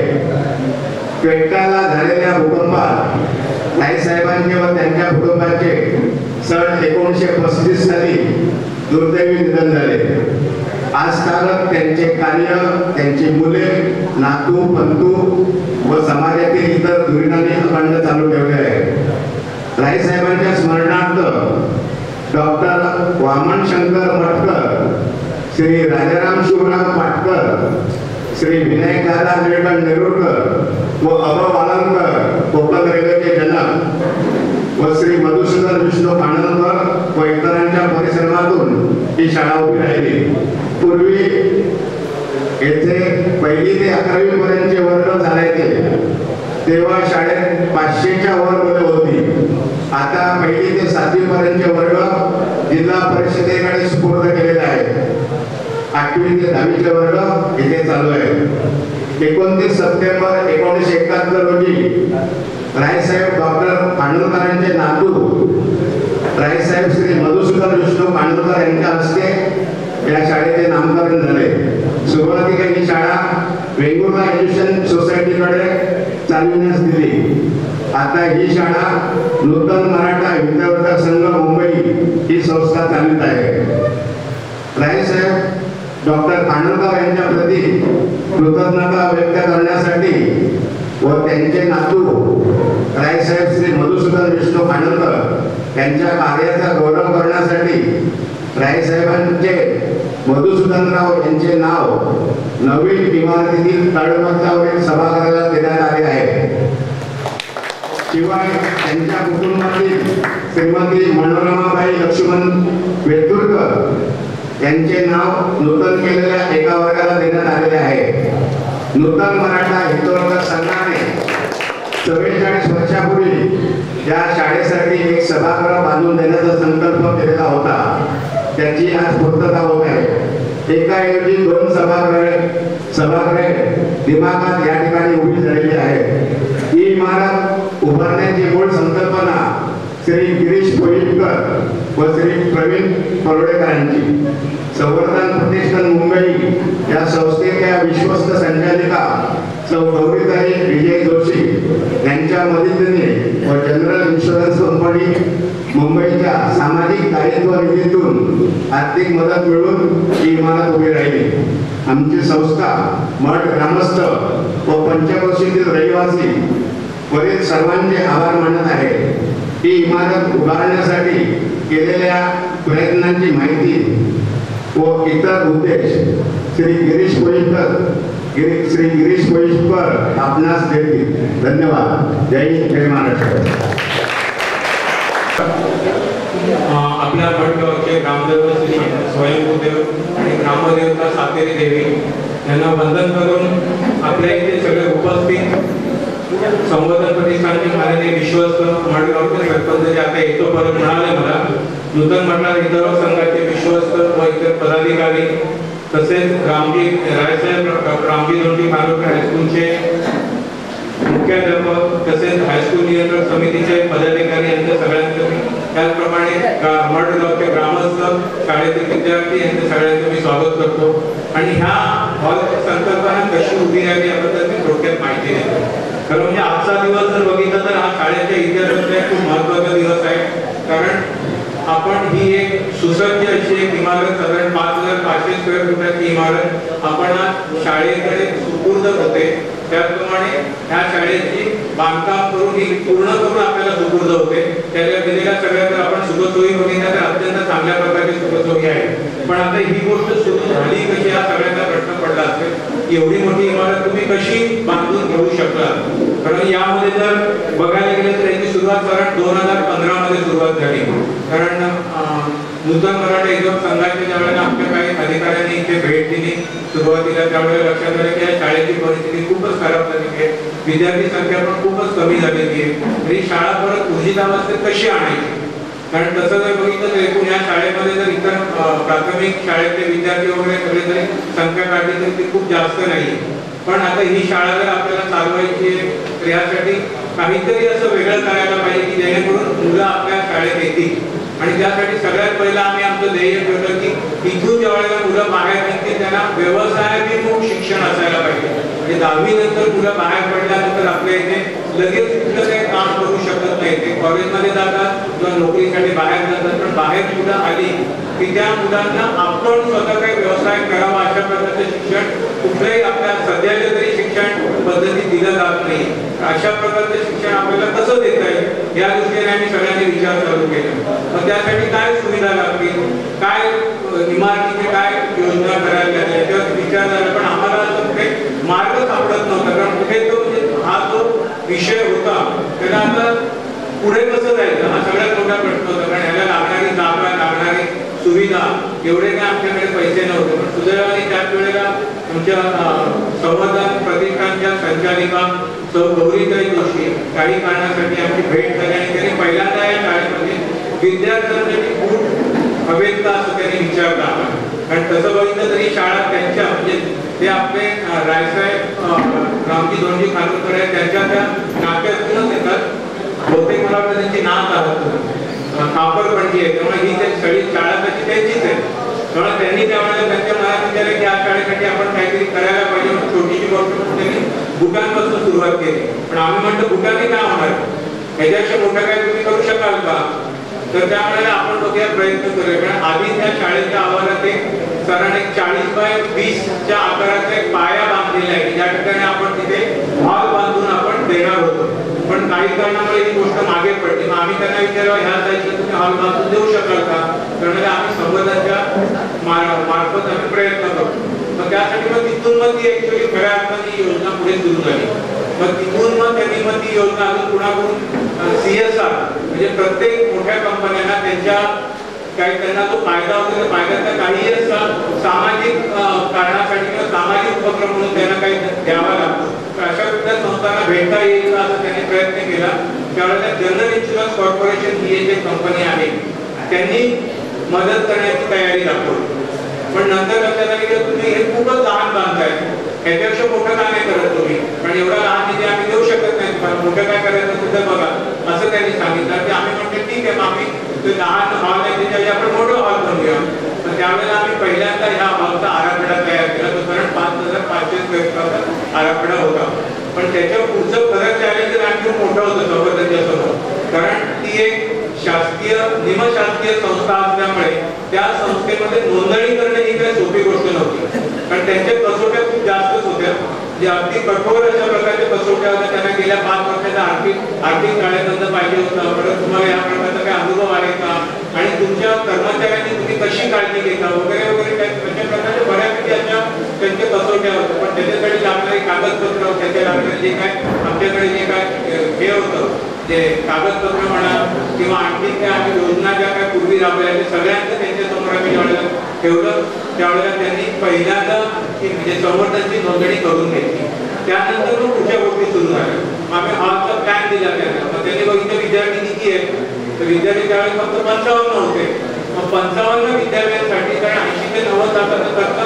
क्वेटाला झालेल्या भूकंपात रायसाहेबांचे व त्यांच्या कुटुंबाचे सन 1935 साली दुर्दैवी निधन झाले. आजतागत त्यांचे कार्य त्यांची मुले, नातू, पंतू व समाजातील इतर धुरीणांनी अखंड चालू ठेवले आहे. रायसाहेबांच्या स्मरणार्थ डॉक्टर वामन शंकर मटकर, श्री राजाराम शिवराम पाटकर, श्री विनायक दादा निळकंठ नेरुरकर व अभ वालंकर कोकण रेल्वेचे जनक व श्री मधुसूदन विष्णू खानोलकर व इतरांच्या परिश्रमातून ही शाळा उभी राहिली. पूर्वी येथे 1ली ते 11वी पर्यंतचे वर्ग चालायचे. तेव्हा शाळेत 500च्या वर मुले होती. आता 1ली ते 7वी पर्यंतचे वर्ग जिल्हा परिषदेकडे सुपूर्द केलेले आहेत. 8वी ते 10वीचे वर्ग इथे चालू आहे. 29 सप्टेंबर 1971 रोजी रायसाहेब डॉक्टर खानोलकरांचे नातू रायसाहेब श्री मधुसूदन विष्णू खानोलकर यांच्या हस्ते या शाळेचे नामकरण झाले. सुरुवातीला ही शाळा वेंगुर्ला एज्युकेशन सोसायटीकडे चालविण्यास दिली. आता ही शाळा नूतन मराठा हितवर्धक संघ मुंबई ही संस्था चालवित आहे. रायसाहेब डॉक्टर खानोलकर यांच्या प्रती कृतज्ञता व्यक्त करण्यासाठी व त्यांचे नातू रायसाहेब श्री मधुसूदन विष्णू खानोलकर यांच्या कार्याचा गौरव करण्यासाठी रायसाहेबांचे मधुसूदनराव यांचे नाव नवीन इमारतीतील तळमजल्यावरील सभागृहाला देण्यात आले आहे. शिवाय त्यांच्या कुटुंबातील श्रीमती मनोरमाबाई लक्ष्मण वेतुरकर यांचे नाव नूतन केलेल्या एका वर्गाला देण्यात आलेले आहे. नूतन मराठा हितवर्धक संघाने 44 वर्षापूर्वी या शाळेसाठी एक सभागृह बांधून देण्याचा संकल्प केलेला होता. त्याची आज पूर्तता होत आहे. एकाऐवजी 2 सभागृहे दिमागात या ठिकाणी उभी झालेली आहे. ही इमारत उभारण्याची मूळ संकल्पना श्री गिरीश कोळीकर व श्री प्रवीण परोडेकरांची. संवर्धन प्रतिष्ठान मुंबई या संस्थेच्या विश्वस्त संचालिका सौ गौरीताई विजय जोशी यांच्या मदतीने व जनरल इन्शुरन्स कंपनी मुंबईच्या सामाजिक दायित्व निधीतून आर्थिक मदत मिळून ही इमारत उभी राहिली. आमची संस्था मठ ग्रामस्थ व पंचक्रोशीतील रहिवासी वरील सर्वांचे आभार मानत आहे. ही इमारत उभारण्यासाठी केलेल्या प्रयत्नांची माहिती व इतर उद्देश श्री गिरीश कोळीकर आपणास देतील. धन्यवाद. जय हिंद, जय महाराष्ट्र. आपल्या मठगावचे ग्रामदेव श्री स्वयंभूदेव आणि ग्रामदेवता सातेरी देवी यांना वंदन करून आपल्या इथे सगळे उपस्थित संवर्धन प्रतिष्ठानचे माननीय विश्वस्त मठगावचे सरपंच जे आता येतो परत म्हणाले मला नूतन मठा हितवर्धक संघाचे विश्वस्त व इतर पदाधिकारी तसेच रायसाहेब रामजी धोंडी खानोलकर हायस्कूलचे मुख्याध्यापक तसेच हायस्कूल नियंत्रण समितीचे पदाधिकारी यांच्या सगळ्यांचे त्याचप्रमाणे मठगावचे ग्रामस्थ शाळेतील विद्यार्थी यांचे सगळ्यांचे मी स्वागत करतो. आणि ह्या हॉल संकल्पना कशी उभी राहिली याबद्दल मी थोडक्यात माहिती देतो. खरं म्हणजे आजचा दिवस जर बघितला तर हा शाळेच्या इतिहासाचा खूप महत्त्वाचा दिवस आहे. कारण आपण ही एक सुसज्ज अशी एक इमारत साधारण 5500 स्क्वेअर फुटाची इमारत आपण शाळेकडे सुपूर्द होते. त्याचप्रमाणे ह्या शाळेची बांधकाम करून ही पूर्ण करून आपल्याला सुपूर्द होते. त्याला दिलेल्या सगळ्या जर आपण सुखसोयी बघितल्या तर अत्यंत चांगल्या प्रकारची सुखसोयी आहे. पण आता ही गोष्ट सुरू झाली कशी हा सगळ्यांचा प्रश्न पडला असेल. एवढी मोठी इमारत तुम्ही कशी बांधून घेऊ शकता. कारण यामध्ये जर बघायला गेलं तर याची सुरुवात साधारण 2015 मध्ये सुरुवात झाली. कारण नूतन मराठा हितवर्धक संघाच्या ज्यावेळेला आपल्या काही अधिकाऱ्यांनी इथे भेट दिली सुरुवातीला त्यावेळेला लक्षात आलं की या शाळेची परिस्थिती खूपच खराब झालेली आहे. विद्यार्थी संख्या पण खूपच कमी झालेली आहे. तरी शाळा परत उर्जितावस्थेत कशी आणायची. कारण तसं जर बघितलं तर एकूण या शाळेमध्ये जर इतर प्राथमिक शाळेतले विद्यार्थी वगैरे सगळे जरी संख्या काढली तर ती खूप जास्त नाही. पण आता ही शाळा जर आपल्याला चालवायची तर यासाठी काहीतरी असं वेगळं करायला पाहिजे की जेणेकरून मुलं आपल्या शाळेत येतील. आणि त्यासाठी सगळ्यात पहिला आम्ही आमचं ध्येय ठेवलं की इथून ज्या वेळेला मुलं बाहेर निघतील त्यांना व्यवसायाभिमुख शिक्षण असायला पाहिजे. म्हणजे 10वी नंतर मुलं बाहेर पडल्यानंतर आपल्या इथे लगेच कुठलं काही काम करू शकत नाही. ते कॉलेजमध्ये जातात किंवा नोकरीसाठी बाहेर जातात. पण बाहेर मुलं आली की त्या मुलांना आपण स्वतः काही व्यवसाय करावा अशा प्रकारचं शिक्षण कुठल्याही आपल्या सध्याच्या तरी शिक्षण पद्धतीत दिलं जात नाही. अशा प्रकारचं शिक्षण आपल्याला कसं देता येईल या दृष्टीने आम्ही सगळ्यांनी विचार चालू केला. मग त्यासाठी काय सुविधा लागतील, काय इमारतीचे काय योजना करायला लागल्या याच्यावर विचार झाला. पण आम्हाला असं कुठे मार्ग सापडत नव्हता. कारण कुठे तो म्हणजे हा जो विषय होता त्याला आता पुढे कसं जायचं हा सगळ्यात मोठा प्रश्न होता. कारण ह्याला लागणारी जागा लागणारी सुविधा एवढे काय आमच्याकडे पैसे नव्हते. पण सुदैवाने त्याच वेळेला आमच्या संवर्धन प्रतिष्ठानच्या संचालिका सौ गौरीताई जोशी काही कारणासाठी आमची भेट झाली आणि त्यांनी पहिल्यांदा या शाळेमध्ये विद्यार्थ्यांसाठी बूट हवेत का असं त्यांनी विचारलं आपण. कारण तसं बघितलं तरी शाळा त्यांच्या म्हणजे ते आपले रायसाहेब रामजी धोंडी खानोलकर आहेत त्यांच्या त्या नात्यातूनच येतात. बहुतेक मला वाटतं त्यांची नात आहात कापडपणजी आहे. त्यामुळे ही सगळी शाळा त्याची त्यांचीच आहे. त्यामुळे त्यांनी त्यावेळेला त्यांच्या मनात विचारलं की या शाळेसाठी आपण काहीतरी करायला पाहिजे. छोटीशी गोष्ट त्यांनी बुटांपासून सुरुवात केली. पण आम्ही म्हणतो बुटांनी काय होणार ह्याच्यापेक्षा मोठं काय तुम्ही करू शकाल का. तर त्यावेळेला आपण बघूया प्रयत्न करूया. कारण आधी त्या शाळेच्या आवारात एक सरांनी 40 बाय 20च्या आकाराचा एक पाया बांधलेला आहे. ज्या ठिकाणी आपण तिथे हॉल बांधून आपण देणार होतो, पण काही कारणामुळे ही गोष्ट मागे पडली. मग आम्ही त्यांना विचारलं ह्या साईजला तुम्ही हॉल बांधून देऊ शकाल का? कारण आम्ही संवर्धनाच्या मार्फत आम्ही प्रयत्न करतो. मग त्यासाठी मग तिथून मग ती ऍक्च्युअली खऱ्या अर्थाने ही योजना पुढे सुरू झाली. मग तिथून मग त्यांनी मग ती योजना अजून कुणाकडून CSR म्हणजे प्रत्येक मोठ्या कंपन्यांना त्यांच्या काही त्यांना जो फायदा होतो त्या फायद्याचा काही सामाजिक कारणासाठी किंवा सामाजिक उपक्रम म्हणून त्यांना काही द्यावा लागतो. अशा कुठल्या संस्थांना भेटता येईल का असं त्यांनी प्रयत्न केला. त्यावेळेला जनरल इन्शुरन्स कॉर्पोरेशन ही एक कंपनी आहे, त्यांनी मदत करण्याची तयारी दाखवली. पण नंतर लक्षात आले की तुम्ही हे खूपच लहान बांधताय, ह्याच्यापेक्षा मोठं का नाही करत तुम्ही, कारण एवढा लहान निधी आम्ही देऊ शकत नाही तुम्हाला, मोठं काय करायचं सुद्धा बघा असं त्यांनी सांगितलं. की आम्ही म्हटलं ठीक आहे, मग आम्ही तो लहान हॉल आहे त्याच्या आपण मोठं हॉल बनवूया. तर त्यावेळेला आम्ही पहिल्यांदा ह्या हॉलचा आराखडा तयार केला. तो कारण 5500 स्क्वेअर फीटचा आराखडा होता. पण त्याच्या पुढचं खरं चॅलेंज आणखी मोठं होतं संवर्धनाच्या समोर, कारण ती एक शासकीय निमशासकीय संस्था असल्यामुळे त्या संस्थेमध्ये नोंदणी करणे ही काही सोपी गोष्ट नव्हती. कारण त्यांच्या कसोट्या खूप जास्तच होत्या, जे अगदी कठोर अशा प्रकारच्या कसोट्या होत्या. त्यांना गेल्या 5 वर्षाचा आर्थिक ताळेबंद पाहिजे होता. परत तुम्हाला या प्रकारचा काही अनुभव आहे का, आणि तुमच्या कर्मचाऱ्यांची तुम्ही कशी काळजी घेता वगैरे वगैरे अशा प्रकारचे बऱ्यापैकी अशा त्यांच्या कसोट्या होत्या. पण त्याच्यासाठी लागणारी कागदपत्र, त्याच्या लागणारे जे काय आमच्याकडे जे काय हे होतं जे कागदपत्र म्हणा किंवा आणखी काय आम्ही योजना ज्या काय पूर्वी राबवल्या ते सगळ्यांचं त्यांच्या समोर आम्ही ज्यावेळेला ठेवलं त्यावेळेला त्यांनी पहिल्यांदा म्हणजे संवर्धनाची नोंदणी करून घेतली. त्यानंतर मग पुढच्या गोष्टी सुरू झाल्या. आम्ही हॉलचा प्लॅन दिला त्यांना. मग त्यांनी बघितलं विद्यार्थी किती आहेत, तर विद्यार्थी त्यावेळेस फक्त 55 होते. मग 55 विद्यार्थ्यांसाठी कारण 80 ते 90 तासाचं खर्च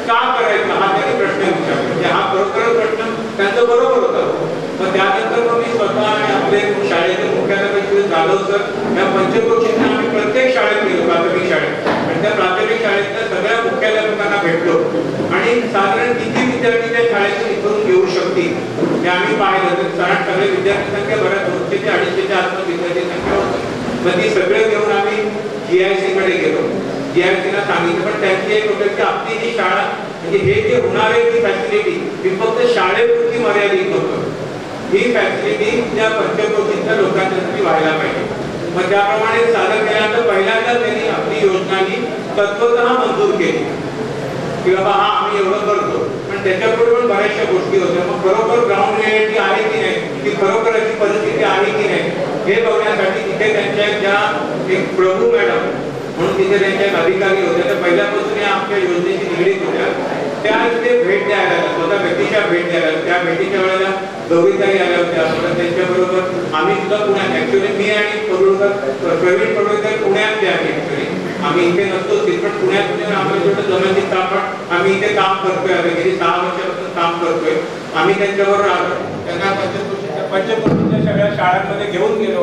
का करायचं हा त्यांनी प्रश्न विचारला. म्हणजे हा खरोखर प्रश्न त्यांचं बरोबर होतं. मग त्यानंतर मग मी स्वतः आणि आपले शाळेचे मुख्याध्यापक जाधव सर या पंचक्रोशींना आम्ही प्रत्येक शाळेत गेलो, प्राथमिक शाळेत, आणि त्या प्राथमिक शाळेतल्या सगळ्या मुख्याध्यापकांना भेटलो आणि साधारण किती विद्यार्थी त्या शाळेतून इथून घेऊ शकतील हे आम्ही पाहिलं. तर साधारण सगळे विद्यार्थी संख्या बऱ्याच 200 ते 250 आसपास विद्यार्थी संख्या होती. मग ती सगळं घेऊन आम्ही GIC कडे गेलो. GIC ला सांगितलं, पण त्यांची एक होतं की आपली ही शाळा म्हणजे हे जे होणार आहे ती फॅसिलिटी ही फक्त शाळेपुरती मर्यादित नव्हतं. ही फॅसिलिटी त्या पंचक्रोशीच्या लोकांसाठी व्हायला पाहिजे. मग त्याप्रमाणे सादर केल्यानंतर पहिल्यांदा त्यांनी आपली योजना ही तत्वतः मंजूर केली की बाबा हा आम्ही एवढं करतो. पण त्याच्यापुढे पण बऱ्याचशा गोष्टी होत्या. मग खरोखर ग्राउंड रियालिटी आहे की नाही, की खरोखर अशी परिस्थिती आहे की नाही हे बघण्यासाठी तिथे त्यांच्या ज्या एक प्रभू मॅडम म्हणून तिथे त्यांच्या एक अधिकारी होत्या, त्या पहिल्यापासून या आमच्या योजनेशी निगडीत होत्या. त्या तिथे भेट द्यायला स्वतः व्यक्तीच्या भेट द्यायला. त्या भेटीच्या वेळेला गौरीताई आल्या होत्या. त्यांच्याबरोबर आम्ही सुद्धा पुण्यात ऍक्च्युअली मी आणि प्रवीण पडोळकर पुण्यात आम्ही इथे नसतो, पण पुण्यात आम्हाला जमेल आपण आम्ही इथे काम करतोय. आता गेली 6 वर्षापासून काम करतोय. आम्ही त्यांच्याबरोबर आलो, त्यांना पंचक्रोशीच्या सगळ्या शाळांमध्ये घेऊन गेलो.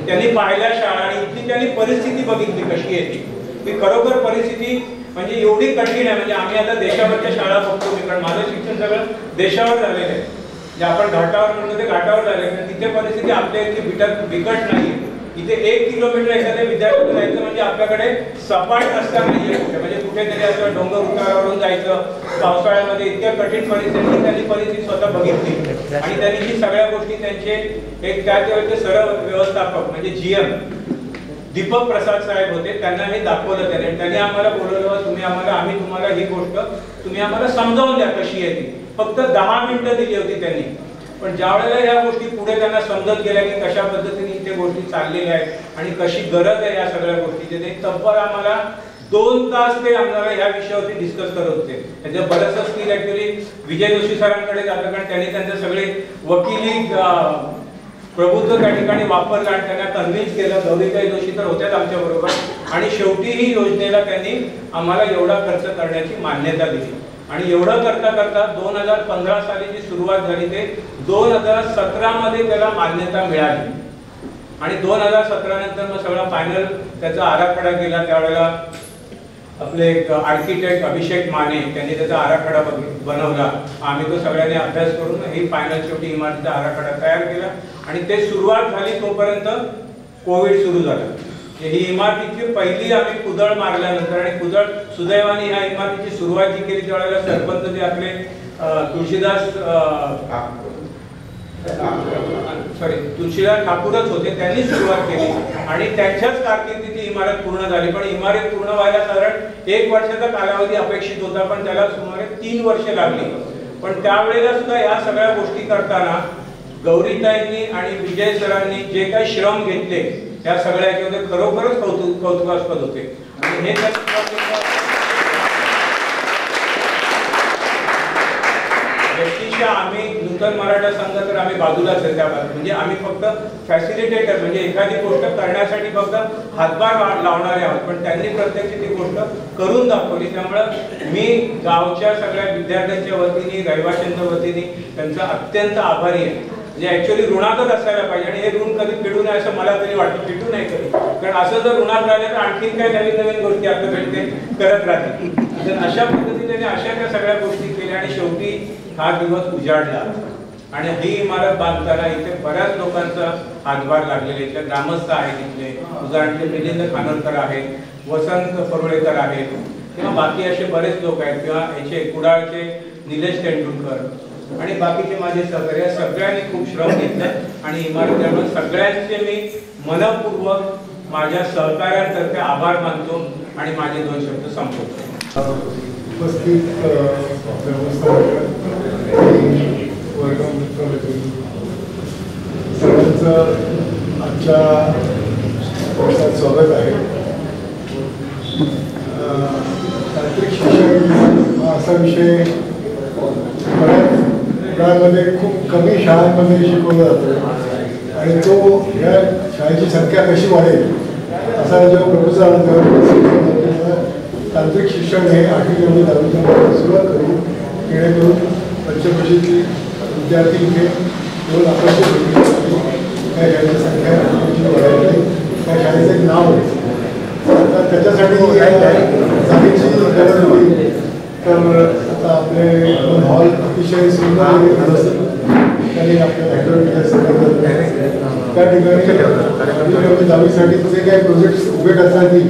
त्यांनी पाहिल्या शाळा आणि इथली त्यांनी परिस्थिती बघितली कशी आहे ती खरोखर परिस्थिती म्हणजे एवढी कठीण आहे. म्हणजे आम्ही आता देशावरच्या शाळा बघतो, कारण माझं शिक्षण सगळं देशावर झालेलं आहे. जे आपण घाटावर म्हणतो ते घाटावर झाले, तिथे परिस्थिती आपल्या इतकी बिकट नाही. इथे 1 किलोमीटर एखाद्या विद्यार्थ्याला जायचं म्हणजे आपल्याकडे सपाट रस्ता नाहीये कुठे, म्हणजे कुठेतरी असं डोंगर उतारावरून जायचं. पावसाळ्यामध्ये इतक्या कठीण परिस्थिती त्यांनी परिस्थिती स्वतः बघितली आणि त्यांनी ही सगळ्या गोष्टी त्यांचे एक त्याचे सरळ व्यवस्थापक म्हणजे GM दीपक प्रसाद साहेब होते, त्यांना हे दाखवलं. त्यांनी आम्हाला बोलवलं, आम्ही तुम्हाला ही गोष्ट तुम्ही आम्हाला समजावून द्या कशी आहे ती. फक्त 10 मिनिटं दिली होती त्यांनी. पण ज्या वेळेला या गोष्टी पुढे त्यांना समजत गेल्या की कशा पद्धतीने इथे गोष्टी चाललेल्या आहेत आणि कशी गरज आहे या सगळ्या गोष्टीची, ते तब्बल आम्हाला 2 तास ते आम्हाला या विषयावरती डिस्कस करत होते. त्याचं बरंचसं स्किल ऍक्च्युअली विजय जोशी सरांकडे जातं, कारण त्यांनी त्यांचे सगळे वकिली प्रभुत्व त्या ठिकाणी वापरलं आणि त्यांना कन्व्हिन्स केलं. गौरीताई जोशी तर होत्याच आमच्या बरोबर आणि शेवटी ही योजनेला त्यांनी आम्हाला एवढा खर्च करण्याची मान्यता दिली. आणि एवढं करता करता 2015 साली जी सुरुवात झाली ते 2017 मध्ये त्याला मान्यता मिळाली आणि 2017 नंतर मग सगळा फायनल त्याचा आराखडा केला. त्यावेळेला आपले एक आर्किटेक्ट अभिषेक माने त्यांनी त्याचा आराखडा बनवला. आम्ही तो सगळ्यांनी अभ्यास करून ही फायनल शेवटी इमारतीचा आराखडा तयार केला आणि ते सुरुवात झाली तोपर्यंत कोविड सुरू झालं. ही इमारतीची पहिली आम्ही कुदळ मारल्यानंतर आणि कुदळ सुदैवाने ह्या इमारतीची सुरुवात जी केली त्यावेळेला सरपंच जे आपले तुळशीदास ठाकूरच होते, त्यांनी सुरुवात केली आणि त्यांच्याच कारकिर्दीत ही इमारत पूर्ण झाली. पण इमारत पूर्ण व्हायला साधारण 1 वर्षाचा कालावधी अपेक्षित होता, पण त्याला सुमारे 3 वर्षे लागली. पण त्यावेळेला सुद्धा या सगळ्या गोष्टी करताना गौरीताईंनी आणि विजय सरांनी जे काही श्रम घेतले त्या सगळ्याचे होते खरोखरच कौतुकास्पद होते. आणि हे व्यक्तिशः आम्ही नूतन मराठा संघ तर आम्ही बाजूलाच आहे त्या म्हणजे आम्ही फक्त फॅसिलिटेटर म्हणजे एखादी गोष्ट करण्यासाठी फक्त हातभार लावणारे आहोत, पण त्यांनी प्रत्यक्ष ती गोष्ट करून दाखवली. त्यामुळे मी गावच्या सगळ्या विद्यार्थ्यांच्या वतीने रहिवाशांच्या वतीने त्यांचा अत्यंत आभारी आहे. म्हणजे ऍक्च्युअली ऋणातच असायला पाहिजे आणि हे ऋण कधी फेडू नये असं मला तरी वाटतं, फेटू नाही कधी. कारण असं जर ऋणात राहिलं तर आणखीन काही नवीन नवीन गोष्टी आपल्याकडे ते करत राहतील. तर अशा पद्धतीने अशा त्या सगळ्या गोष्टी केल्या आणि शेवटी हा दिवस उजाडला. आणि ही इमारत बांधताना इथे बऱ्याच लोकांचा हातभार लागलेले, इथले ग्रामस्थ आहेत, इथले उदाहरणार्थ मिलिंद खानोलकर आहेत, वसंत परुळेकर आहेत किंवा बाकी असे बरेच लोक आहेत किंवा याचे कुडाळचे निलेश तेंडुलकर आणि बाकीचे माझे सहकारी, या सगळ्यांनी खूप श्रम घेतलं आणि इमारतीवर सगळ्यांचे मी मनपूर्वक माझ्या सहकार्यांतर्फे आभार मानतो आणि माझे 2 शब्द संपवतो. उपस्थित सर्वांचं आजच्या वर्षात स्वागत आहे. तांत्रिक शिक्षण हा असा विषय बऱ्याच काळामध्ये खूप कमी शाळांमध्ये शिकवला जातो आणि तो ह्या शाळेची संख्या कशी वाढेल असा जो प्रपोजल तांत्रिक शिक्षण हे 8वी 9वी 10वी सुरुवात करू, जेणेकरून पंचवर्षीची विद्यार्थी इथे दोन आकर्षित होतील. त्या शाळेची संख्या वाढायची, त्या शाळेचं एक नाव आहे. आता त्याच्यासाठी जागेची गरज होती. तर आता आपले 2 हॉल अतिशय सुंदर त्यांनी आपल्या त्या ठिकाणी 10वीसाठी जे काही प्रोजेक्ट्स उभे करता येतील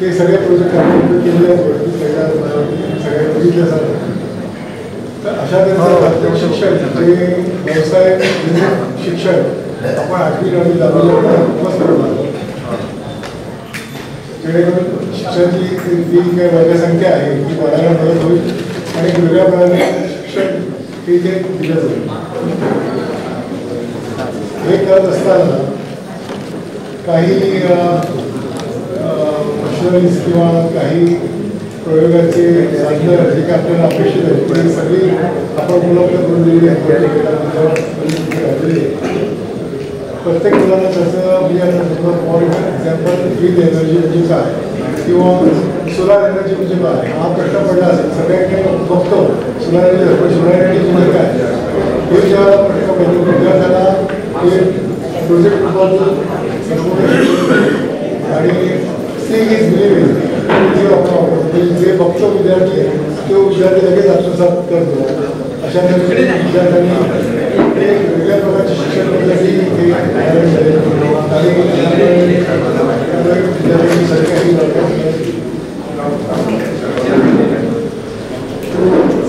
ते सगळे प्रोजेक्ट आपण केलेले आहेत, सगळ्या बघितले जातात. तर अशा तऱ्हेचं शिक्षण जे व्यवसाय शिक्षण आपण 8वी 9वी 10वी करतो, जेणेकरून शिक्षणाची जी काही वर्गसंख्या आहे ती वाढायला मदत होईल आणि वेगळ्या प्रकारे शिक्षण हे ते दिलं जाईल. हे करत असताना काही मशिनरीज किंवा काही प्रयोगाचे साधनं जे काही आपल्याला अपेक्षित आहेत ती सगळी आपण उपलब्ध करून दिलेली आहेत. प्रत्येक मुलांना त्याचं फॉर एक्झाम्पल ग्रीन एनर्जी म्हणजे काय किंवा सोलार एनर्जी म्हणजे काय हा प्रश्न पडला असेल सगळ्यांनी बघतो. सोलार एनर्जी म्हणजे काय हे जेव्हा प्रश्न पडतो विद्यार्थ्यांना हे प्रोजेक्ट आणि सीइंग इज बिलिव्हिंग जे आपण वापरतो जे बघतो विद्यार्थी तो विद्यार्थी लगेच आत्मसात करतो. अशा विद्यार्थ्यांनी वेगळ्या प्रकारचे शिक्षण करण्यासाठी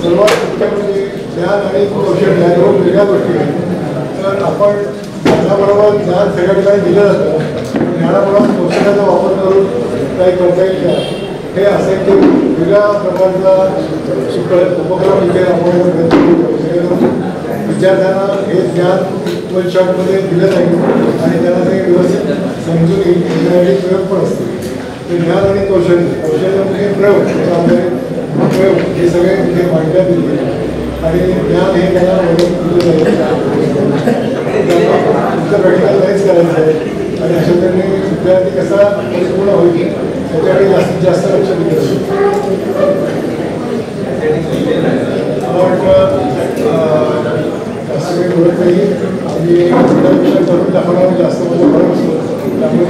सर्वात मुख्य म्हणजे ज्ञान आणि कौशल्य या 2 वेगळ्या गोष्टी आहेत. तर आपण ज्ञानाबरोबर ज्ञान सगळ्या ठिकाणी दिलं जातं, ज्ञानाबरोबर कौशल्याचा वापर करून काही करता येईल का हे असे ते वेगळ्या प्रकारचा उपक्रम इथे आपण विद्यार्थ्यांना हे ज्ञान 1 शॉटमध्ये दिलं जाईल आणि त्यांना ते व्यवस्थित समजून येईल. प्रयोग पण असते ते ज्ञान आणि कौशल्य म्हणजे प्रयोग प्रयोग हे सगळे तिथे मांडण्यात येईल आणि ज्ञान हे त्यांना दिलं जाईल. तुमचं प्रॅक्टिकल नाहीच करायचं आहे आणि अशा तऱ्हेने विद्यार्थी कसा परिपूर्ण होईल त्याच्याकडे जास्तीत जास्त लक्ष दिलं असं काही बोलत नाही. आम्ही करून दाखवणार जास्त माझा भर असतो. त्यामुळे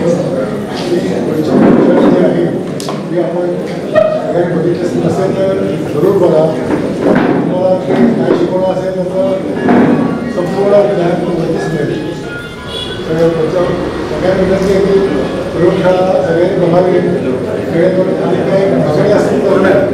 जे आहे ते आपण सगळ्यांनी बघितलं नसेल तर जरूर बघा. तुम्हाला ते काय शिकवणं असेल त्याचं संपूर्ण ज्ञान नक्कीच मिळेल. सगळ्या विद्यार्थी प्रयोगशाळा सगळ्यांनी बघावी. वेळेवर आणि काही अडचणी असतील तर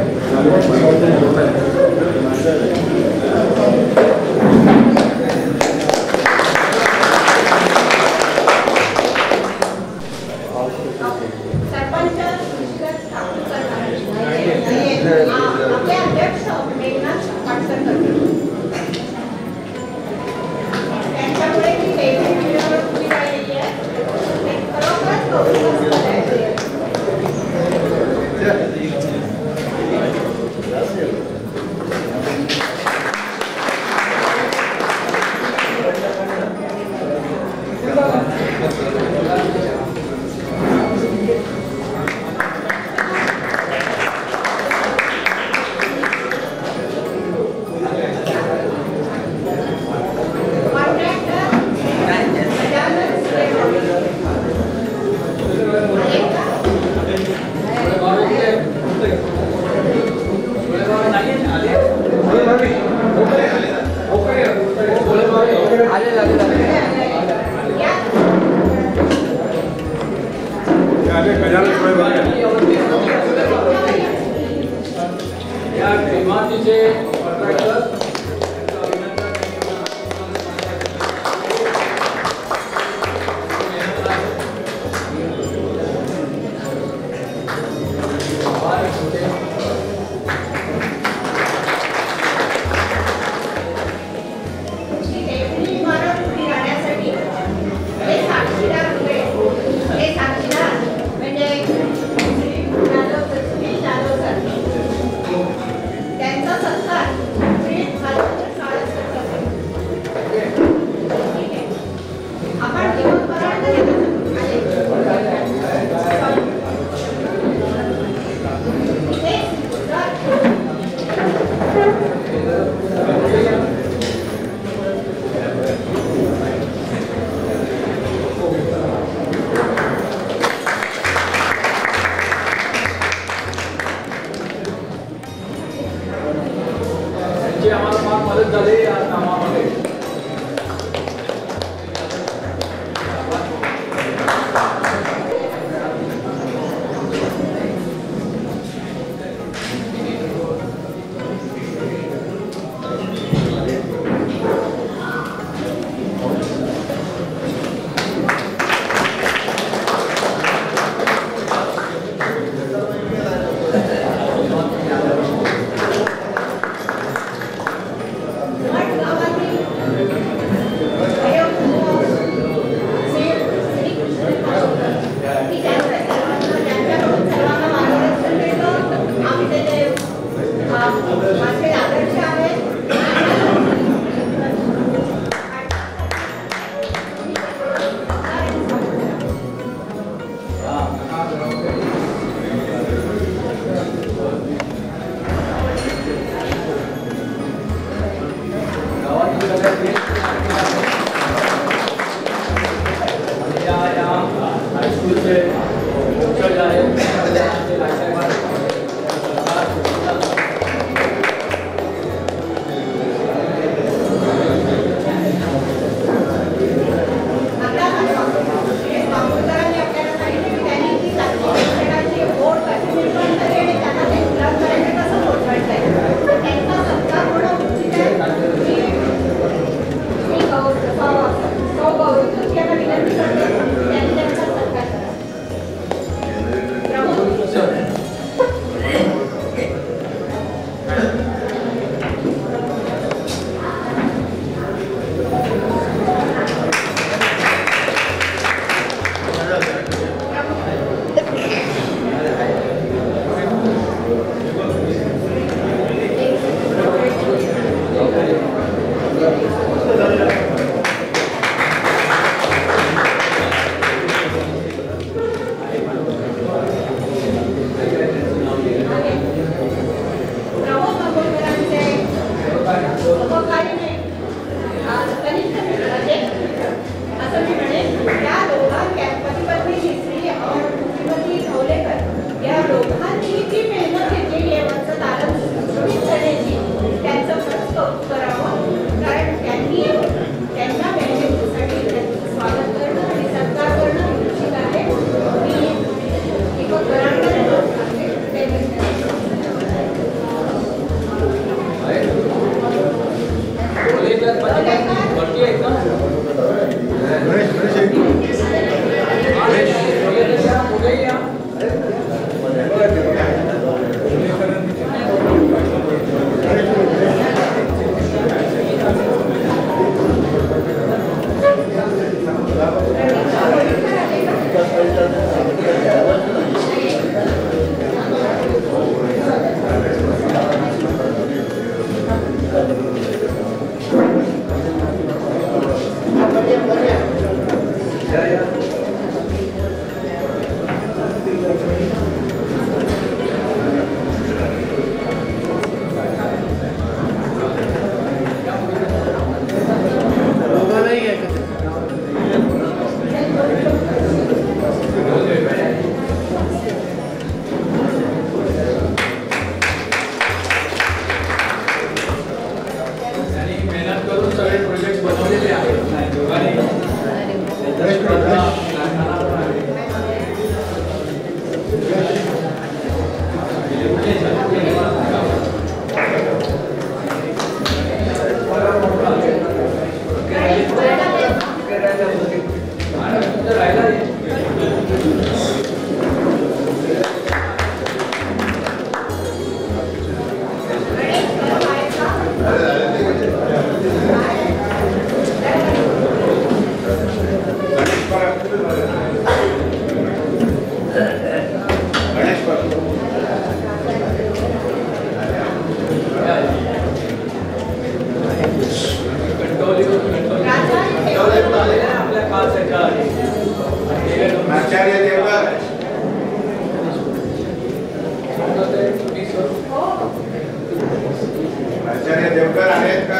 आचार्य देवकर आहेत का?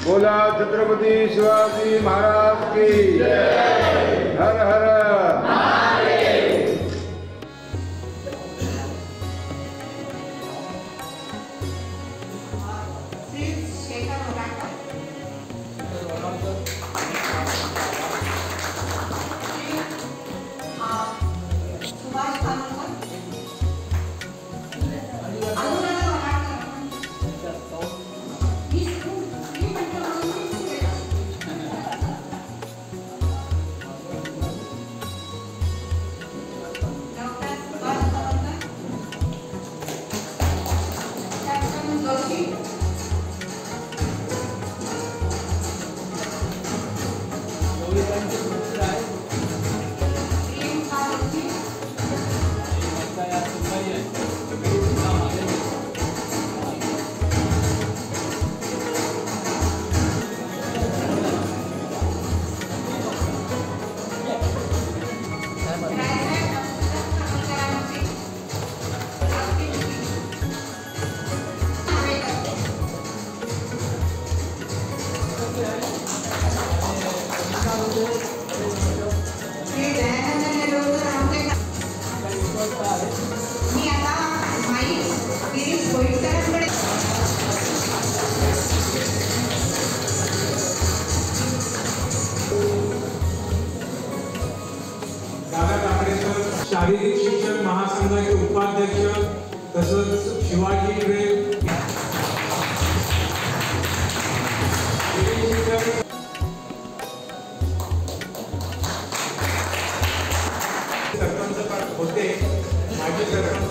बोला छत्रपती शिवाजी महाराज की हर हर शारीरिक शिक्षण महासंघाचे उपाध्यक्ष तसंच शिवाजी सरपंच होते माजी सरपंच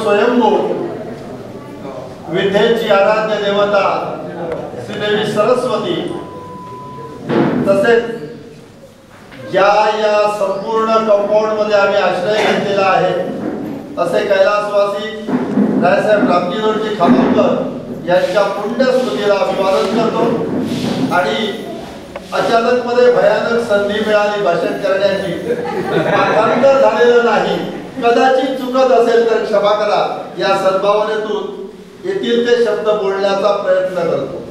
स्वयंभू विद्येची आराध्य देवता श्रीदेवी सरस्वती तसेच या संपूर्ण कंपाऊंड मध्ये आम्ही आश्रय घेतलेला आहे असे कैलासवासी रायसाहेब रामजी खामकर यांच्या पुण्यस्मृतीला अभिवादन करतो आणि अचानक मध्ये भयानक संधी मिळाली भाषण करण्याची, पाठांतर झालेलं नाही, कदाचित चुकत असेल तर क्षमा करा, या सद्भावनेतून येथील ते शब्द बोलण्याचा प्रयत्न करतो.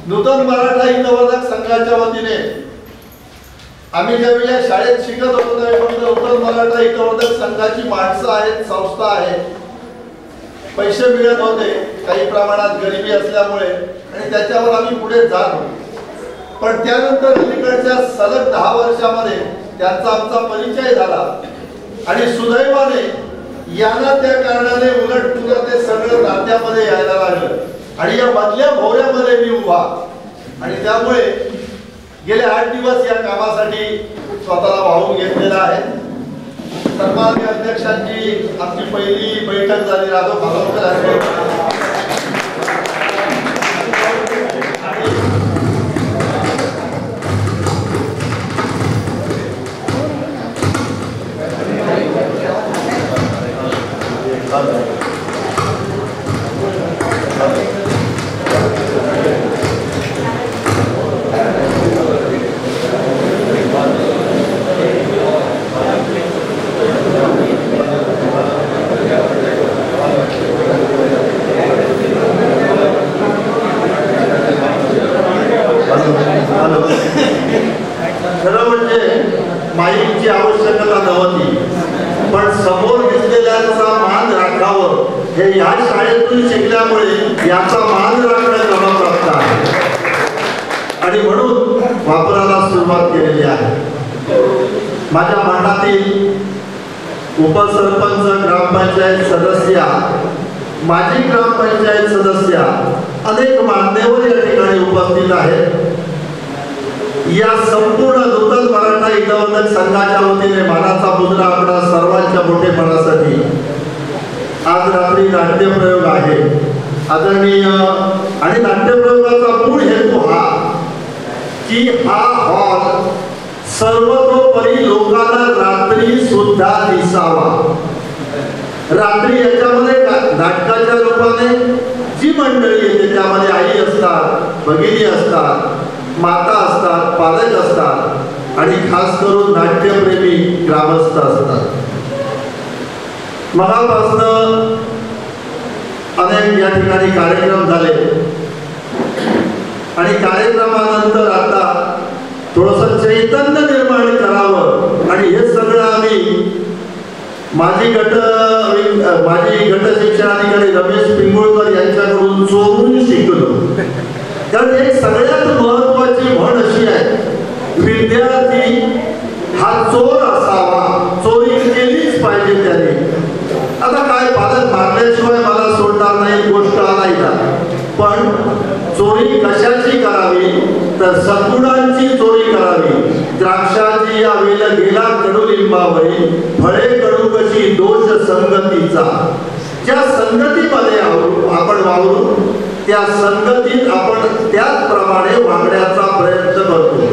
नूतन मराठा हितवर्धक संघाच्या वतीने आम्ही ज्यावेळी शाळेत शिकत होतो त्यावेळी फक्त नूतन मराठा हितवर्धक संघाची माणसं आहेत, संस्था आहे, पैसे मिळत होते, काही प्रमाणात गरिबी असल्यामुळे आणि त्याच्यावर आम्ही पुढे जात होतो. पण त्यानंतर अलीकडच्या सलग 10 वर्षामध्ये त्यांचा आमचा परिचय झाला आणि सुदैवाने यांना त्या कारणाने उलट पुन्हा ते सगळं नात्यामध्ये यायला लागलं आणि या मधल्या भोवऱ्यामध्ये मी उभा आणि त्यामुळे गेले 8 दिवस या कामासाठी स्वतःला वाहून घेतलेला आहे. सन्माननीय अध्यक्षांची आमची पहिली बैठक झाली राघव भागवकर खरं म्हणजे माईची आवश्यकता नव्हती, पण समोर दिसलेल्याचा मान राखावं हे या शाळेतून शिकल्यामुळे याचा मान राखणं क्रमप्राप्त आहे आणि म्हणून वापराला सुरुवात केलेली आहे. माझ्या मनातील उपसरपंच, ग्रामपंचायत सदस्य, माजी ग्रामपंचायत सदस्य, अनेक मान्यवर या ठिकाणी उपस्थित देववर्धक संघाच्या वतीने मानाचा मुद्रा आपला सर्वांच्या मोठेपणासाठी आज रात्री नाट्यप्रयोग आहे आदरणीय. आणि नाट्यप्रयोगाचा मूळ हेतू हा की हा हॉल सर्वतोपरी लोकांना रात्री सुद्धा दिसावा. रात्री याच्यामध्ये नाटकाच्या रूपाने जी मंडळी येते त्यामध्ये आई असतात, भगिनी असतात, माता असतात, पालक असतात आणि खास करून नाट्यप्रेमी ग्रामस्थ असतात. मगापासून अनेक या ठिकाणी कार्यक्रम झाले आणि कार्यक्रमानंतर आता थोडंसं चैतन्य निर्माण करावं आणि हे सगळं आम्ही माजी गट शिक्षणाधिकारी रमेश पिंगुळकर यांच्याकडून चोरून शिकलो. कारण एक सगळ्यात महत्वाची म्हण अशी आहे, विद्यार्थी हा चोर असावा, चोरी केलीच पाहिजे त्याने. आता काय पालक मारल्याशिवाय मला सोडणार नाही गोष्ट नाही का, पण चोरी कशाची करावी तर सद्गुणांची चोरी करावी. द्राक्षाची या वेल गेला कडुलिंबावरी, फळे कडू कशी दोष संगतीचा. ज्या संगतीमध्ये आपण वावरू त्या संगतीत आपण त्याचप्रमाणे वागण्याचा प्रयत्न करतो.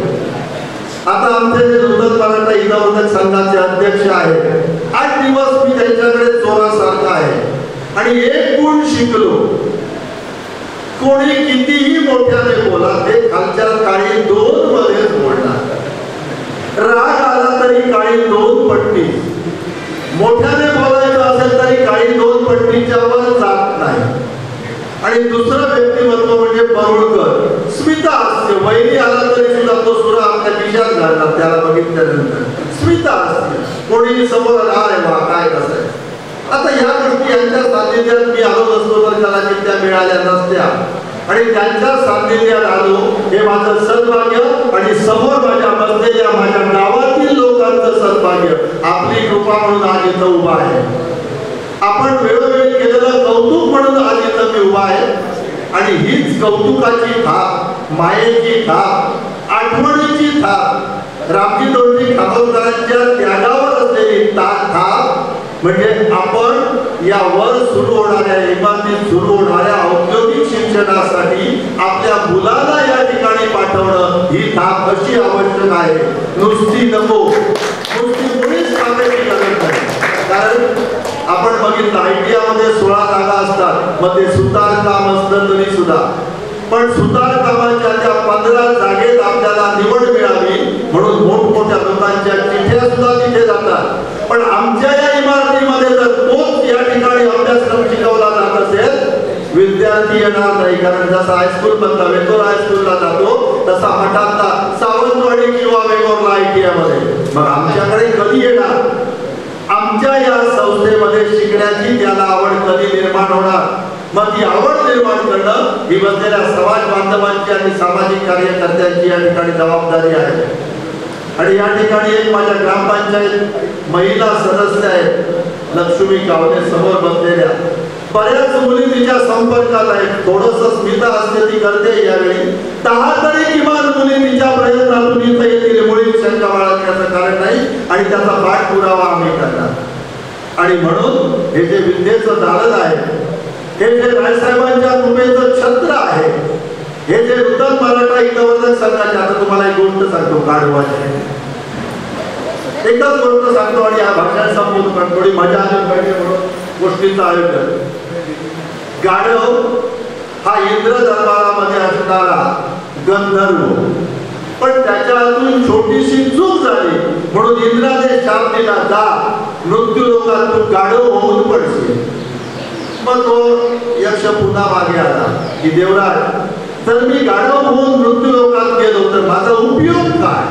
आता आमचे जे नूतन मराठा हितवर्धक संघाचे अध्यक्ष आहेत, 8 दिवस मी त्यांच्याकडे चोरासारखा आहे आणि एक गुण शिकलो, कोणी कितीही मोठ्याने बोला ते खालच्या काळी 2 मध्येच बोलणार. राग आला तरी काळी 2 पट्टी, मोठ्याने बोलायचं असेल तरी काळी 2 पट्टीच्या वर जात नाही. आणि दुसरं व्यक्तिमत्व म्हणजे परुळकर, स्मितहास्य. वैरी आला तरी सुद्धा तो सुरा आपल्या खिशात घालतात त्याला बघितल्यानंतर. स्मितहास्य, कोणी समोर आलाय वा काय कसं आहे. आता ह्या गोष्टी यांच्या सान्निध्यात मी आलो नसतो तर कदाचित त्या मिळाल्या नसत्या आणि त्यांच्या सान्निध्यात आलो हे माझं सद्भाग्य आणि समोर माझ्या बसलेल्या माझ्या गावातील लोकांचं सद्भाग्य. आपली कृपा म्हणून आज इथं उभा आहे. आपण वेळोवेळी केलेलं कौतुक म्हणून आज इथं मी उभा आहे आणि हीच कौतुकाची थाप, मायेची थाप, आठवणीची थाप, रामजी दोर्जी खानोलकरांच्या त्यागावर असलेली थाप म्हणजे आपण या वर सुरू होणाऱ्या इमारतीत सुरू होणाऱ्या औद्योगिक शिक्षणासाठी आपल्या मुलाला या ठिकाणी पाठवणं ही थाप अशी आवश्यक आहे. नुसती नको, नुसती मुळीच मागायची गरज नाही. कारण आपण बघितलं ITI मध्ये 16 जागा असतात, मग ते सुतार काम असतं तरी सुद्धा, पण सुतार कामाच्या त्या 15 जागेत आपल्याला निवड मिळावी म्हणून मोठमोठ्या लोकांच्या चिठ्ठ्या सुद्धा तिथे जातात. पण आमच्या या इमारतीमध्ये जर तोच या ठिकाणी अभ्यासक्रम शिकवला जात असेल, विद्यार्थी येणार नाही. कारण जसा हायस्कूल मधला वेंगुर्ला हायस्कूलला जातो तसा हठातला सावंतवाडी किंवा वेंगुर्ला ITI मध्ये, मग आमच्याकडे कधी येणार? आमच्या या संस्थेमध्ये शिकण्याची त्याला आवड कधी निर्माण होणार? मग ती आवड निर्माण करणं ही बसलेल्या समाज बांधवांची आणि सामाजिक कार्यकर्त्यांची या ठिकाणी जबाबदारी आहे. आणि या ठिकाणी एक माझ्या ग्रामपंचायत महिला सदस्य आहेत लक्ष्मी कावले समोर बसलेल्या, बऱ्याच मुली तिच्या संपर्कात आहेत. थोडंसं स्मितहास्य ती करते यावेळी. 10 तरी किमान मुली तिच्या प्रयत्नातून इथं येतील, मुळीत शंका बाळगण्याचं कारण नाही आणि त्याचा पाठपुरावा आम्ही करणार. आणि म्हणून हे जे विद्येचं दालन आहे, हे जे रायसाहेबांच्या कृपेचं छत्र आहे, हे जे नूतन मराठा हितवर्धक संघाचे, आता तुम्हाला एक गोष्ट सांगतो गाढवाची, एकच गोष्ट सांगतो आणि या भाषण संबोधन करतो. थोडी मजा आली पाहिजे म्हणून गोष्टीचं आयोजन. गाढव हा इंद्र दरबारामध्ये असणारा गंधर्व, पण त्याच्या हातून छोटीशी चूक झाली म्हणून इंद्राने शाप दिला, जा मृत्यू लोकात तू गाढव होऊन पडशील. मग तो यक्ष पुन्हा मागे आला की देवराज, तर मी गाढव होऊन मृत्यू लोकात गेलो तर माझा उपयोग काय?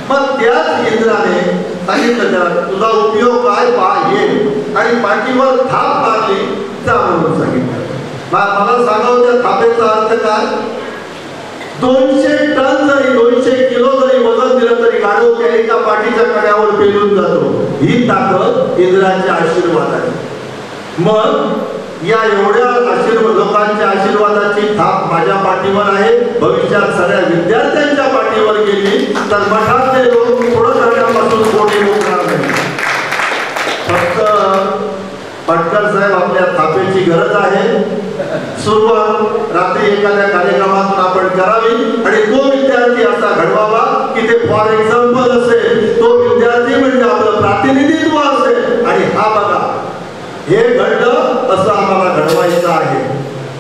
मग त्याच इंद्राने सांगितलं त्याला, तुझा उपयोग काय पहा ये, आणि पाठीवर थाप मारली जा म्हणून सांगितलं. मला सांगावं त्या थापेचा अर्थ काय? 200 टन जरी 200 किलो जरी वजन दिलं तरी गाढव त्या एका पाठीच्या कड्यावर पेलून जातो. ही ताकद इंद्राचे आशीर्वाद आहे. मग या एवढ्या लोकांच्या आशीर्वादाची थाप माझ्या पाठीवर आहे. भविष्यात सगळ्या विद्यार्थ्यांच्या पाठीवर गेली तर मठातले लोक थोडं करण्यापासून कोणी रोखणार नाही. फक्त पटकर साहेब आपल्या थापेची गरज आहे. सुरुवात रात्री एखाद्या कार्यक्रमातून आपण करावी आणि तो विद्यार्थी असा घडवावा की ते फॉर एक्झाम्पल असेल, तो विद्यार्थी म्हणजे आपलं प्रतिनिधित्व असेल. आणि हा बघा हे घडलं असं आम्हाला घडवायचं आहे.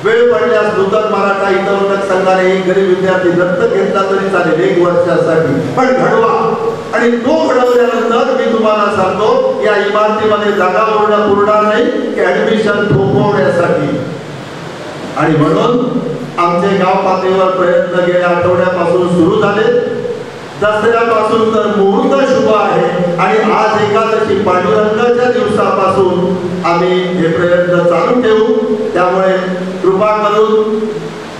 वेळ पडल्यास नूतन मराठा हितवर्धक संघाने एक गरीब विद्यार्थी दत्तक घेतला तरी चालेल 1 वर्षासाठी, पण घडवा. आणि तो घडवल्यानंतर मी तुम्हाला सांगतो या इमारतीमध्ये जागा पुरणार नाही की ऍडमिशन थोपवण्यासाठी. आणि म्हणून आमचे गाव पातळीवर प्रयत्न गेल्या आठवड्यापासून सुरू झाले. दसऱ्यापासून तर मुहूर्त शुभ आहे आणि आज एकादशी पांडुरंगाच्या दिवसापासून आम्ही हे प्रयत्न चालू ठेवू. त्यामुळे कृपा करून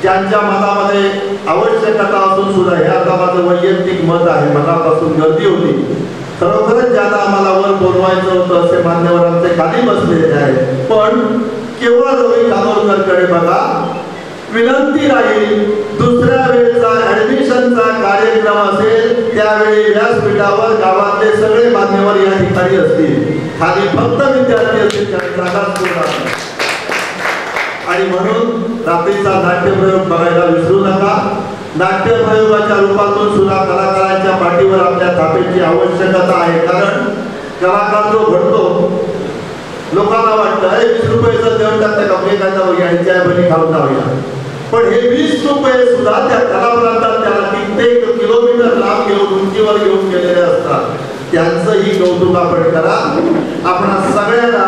ज्यांच्या मनामध्ये आवश्यकता असून सुद्धा हे आता माझं वैयक्तिक मत आहे, मनापासून गर्दी होती. खरोखरच ज्यांना आम्हाला वर बोलवायचं होतं असे मान्यवर आमचे खाली बसलेले आहेत, पण केवळ रवी कानोरकरकडे बघा. विनंती राहील दुसऱ्या वेळेचा ऍडमिशनचा कार्यक्रम असेल त्यावेळी व्यासपीठावर गावातले सगळे मान्यवर या ठिकाणी असतील, खाली फक्त विद्यार्थी असतील जागाच पूर्ण. आणि म्हणून रात्रीचा नाट्यप्रयोग बघायला विसरू नका. नाट्यप्रयोगाच्या रूपातून सुद्धा कलाकारांच्या पाठीवर आपल्या थापेची आवश्यकता आहे. कारण कलाकार जो घडतो लोकांना वाटतं 20 रुपयाचं देऊन टाकतं कपडे काय यांच्या बनी खाऊन जाऊया, पण हे 20 रुपये सुद्धा त्या कलावंतात त्याला कित्येक किलोमीटर लांब घेऊन उंचीवर घेऊन गेलेले असतात. त्यांचंही कौतुक आपण करा. आपण सगळ्यांना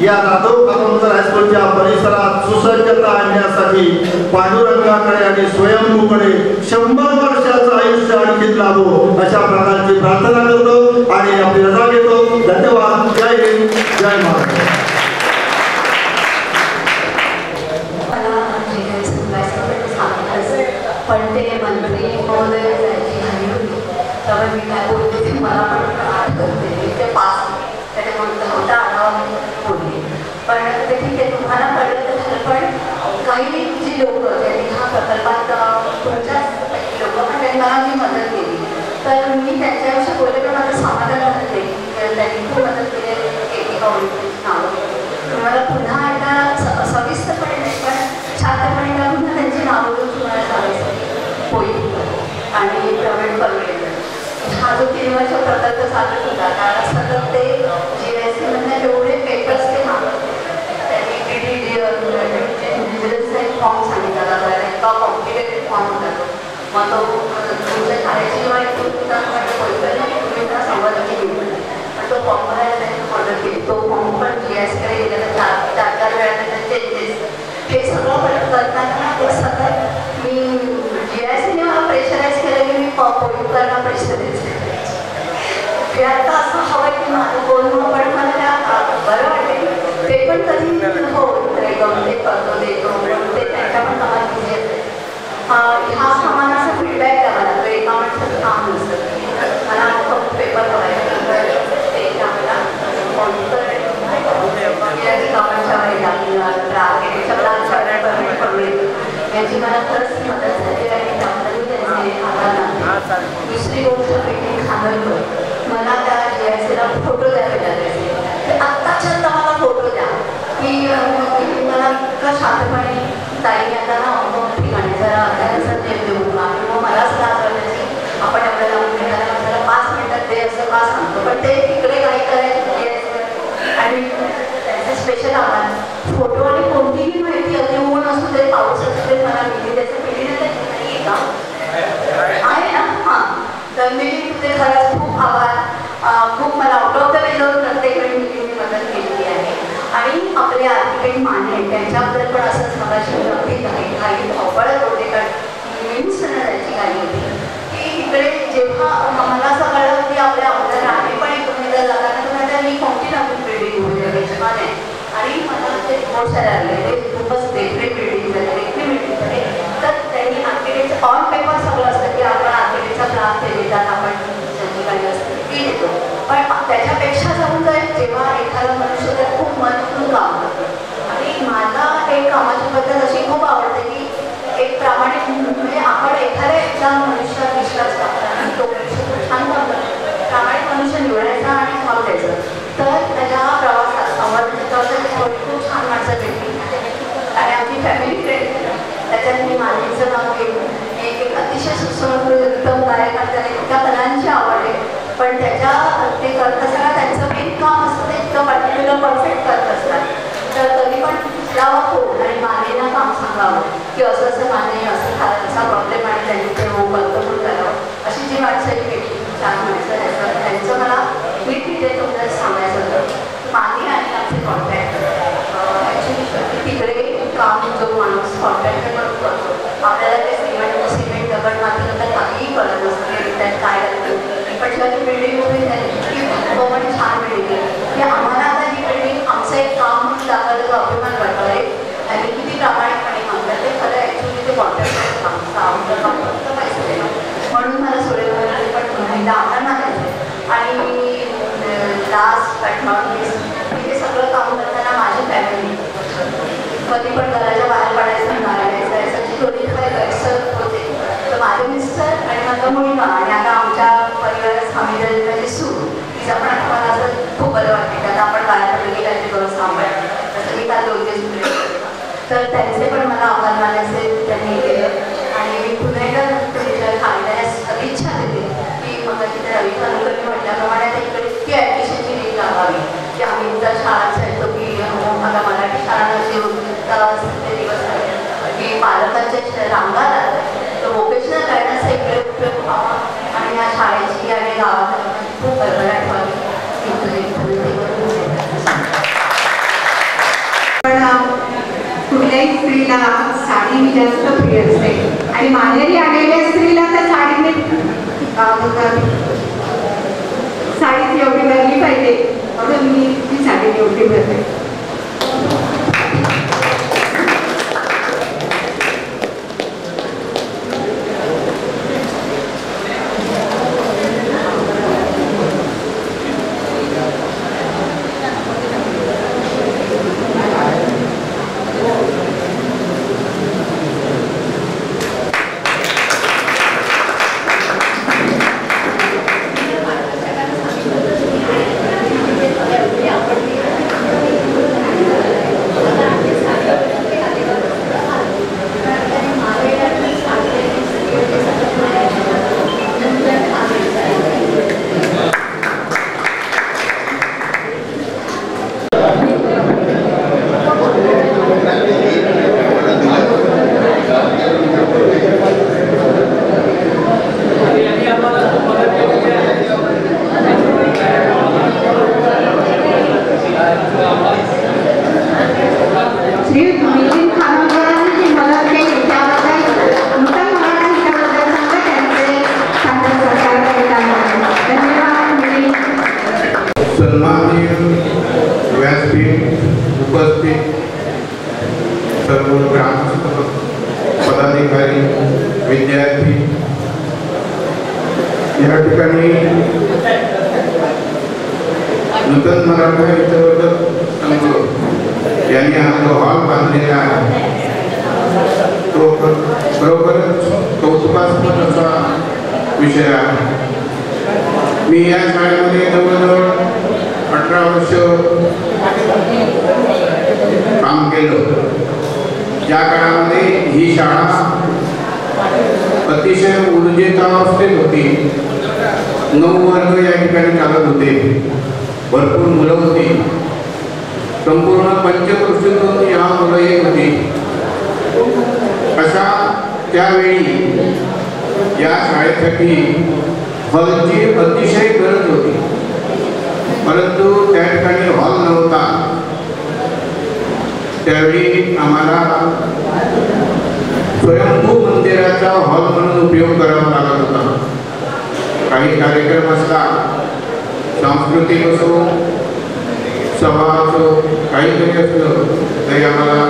या राघव कानोरकर हायस्कूलच्या परिसरात सुसज्जता आणण्यासाठी पांडुरंगाकडे आणि स्वयंभूकडे 100 वर्षाचं आयुष्य आणखी लाभो अशा प्रकारची प्रार्थना करतो आणि आपली रजा घेतो. धन्यवाद. जय हिंद, जय महाराष्ट्र. पण ते मंत्री महोदय जायची घाई होती त्यामुळे मी काय बोलते ते मला पण आठ करते ते पास त्याच्यामुळे होता आढावा बोलली. पण ते ठीक आहे तुम्हाला कळलं तर झालं. पण काही जी लोक त्यांनी हा प्रकल्पात तुमच्याच लोक पण त्यांनी मला मी मदत केली तर मी त्यांच्याविषयी बोलले पण माझं समाधान झालं की त्यांनी खूप मदत केली नावं. तुम्हाला पुन्हा एकदा सविस्तरपणे नाही पण शांतपणे का पुन्हा त्यांची नावं तुम्हाला सांगायसाठी होईल. आणि प्रवीण पगडे हा जो 3 वर्ष प्रकल्प चालत होता कारण सतत ते GIC मधले एवढे पेपर्स ते मागत त्यांनी फॉर्म सांगितला जातो इतका कॉम्प्लिकेटेड फॉर्म होता तो. मग तो तुमच्या शाळेची जेव्हा तुम्ही त्याला संवादाची घेऊन पण तो फॉर्म भरायला त्यांनी मदत केली. तो फॉर्म पण GICकडे गेलेला 4 वेळा त्याचे चेंजेस हे सगळं करताना ते सतत मी GICने मला प्रेशराईज केलं की मी पोलीसकारांना पैसे द्यायचे. ते आता असं हवं की माझं बोलणं पण मला त्या बरं वाटेल ते पण कधी हो ते करतो देतो ते त्यांच्या पण कामात बिझी असते. ह्या कामाला असा फीडबॅक द्यावा लागतो. एका माणसाचं काम नसतं. मला फक्त पेपर बघायचं ते आम्हाला कामांच्या यांची मला खरंच मदत झाली आणि त्याबद्दल त्यांचे आभार मानते. दुसरी गोष्ट पेटी खानोलकर मला त्या GICला फोटो द्यावे लागले. आत्ताच्या मला फोटो द्या की मला इतकं शांतपणे ताई आता ना अमुक ठिकाणी जरा त्यांचं ते देऊ का किंवा मलाच त्रास वाटायची आपण एवढ्या लावून घेणाऱ्या माणसाला 5 मिनिटात ते असं का सांगतो पण ते तिकडे काही करायचं आणि त्याचे स्पेशल आभार. फोटो आणि कोणतीही माहिती अगदी ऊन असू दे पाऊस असू दे मला मिली त्याचं पिढीने नाही आहे का आहे ना. हां तर मी तुझे खरंच खूप आभार. खूप मला आउट ऑफ द वे जाऊन प्रत्येक वेळी मिलीने मदत केलेली आहे. आणि आपले आर्थिक माने त्यांच्याबद्दल पण असंच मगाशी नक्कीच आहे. काही धावपळत होते कारण नेहमीच जायची गाडी होती की इकडे जेव्हा मला असं कळलं की आपल्या अगोदर आम्ही पण एकमेकांना जाताना तुम्हाला मी कोणती नवीन बिल्डिंग होऊ शकते छान आहे. आणि मला ते रिपोर्ट्स आले ते खूपच देखरेख बिल्डिंग झाले देखरेख बिल्डिंग झाले तर त्यांनी आर्किटेक्टचं ऑन पेपर सगळं असतं की आपण आर्किटेक्टचा क्लास ते देतात आपण त्यांची काही असते ती देतो. पण त्याच्यापेक्षा जाऊन जाईल जेव्हा एखादा मनुष्य तर खूप मनपूर्ण काम करतो आणि काम फक्त पैसे देणं, म्हणून मला सोडेपर्यंत पण पुन्हा एकदा आव्हान मागायचं. आणि लास्ट बट नॉट लिस्ट, हे सगळं काम करताना माझी फॅमिली कधी पण घराच्या बाहेर पडायचं नाही याची थोडी गैरसोय होते. तर माझे मिस्टर आणि माझा मुलगा आणि आता आमच्या परिवारात आम्ही माझी सून, तिचा पण आम्हाला असं खूप बरं वाटते की आता आपण बाहेर पडलं की काहीतरी करून सांभाळ, तसं मी काल दोघेच तर त्यांचे पण मला आव्हान मानायचे त्यांनी केलं. आणि मी पुन्हा एकदा सांगण्यास इच्छा देते की मग तिथे रवी खानकरनी म्हटल्याप्रमाणे आता इकडे इतकी ॲडमिशनची नीड लावावी की आम्ही जर शाळा सांगतो की आता मराठी शाळांची ते दिवस की पालकांच्या रांगा तर वोकेशनल गायडन्सचा इकडे उपयोग व्हावा आणि या शाळेची आणि गावात खूप भरभराट व्हावी. पण कुठल्याही स्त्रीला साडी ही जास्त प्रिय असते आणि माहेरी आलेल्या स्त्रीला तर साडीने साडीची एवढी भरली पाहिजे, म्हणून मी ती साडी एवढी भरते. विद्यार्थी या ठिकाणी नूतन मराठा हितवर्धक संघ यांनी हा जो हॉल बांधलेला आहे तो बरोबरच कौतुकास्पद असा विषय आहे. मी या शाळेमध्ये जवळजवळ 18 वर्ष काम केलं. ज्या काळामध्ये ही शाळा अतिशय ऊर्जेच्या अवस्थेत होती. 9 वर्ग या ठिकाणी चालत होते. भरपूर मुलं होती. संपूर्ण पंचक्रोशीतून या मुलं येत होती. अशा त्यावेळी या शाळेसाठी हॉलची अतिशय गरज होती, परंतु त्या ठिकाणी हॉल नव्हता. त्यावेळी आम्हाला स्वयंभू मंदिराचा हॉल म्हणून उपयोग करावा लागत होता. काही कार्यक्रम असला, सांस्कृतिक असो, सभा असो, काहीतरी असलं तरी आम्हाला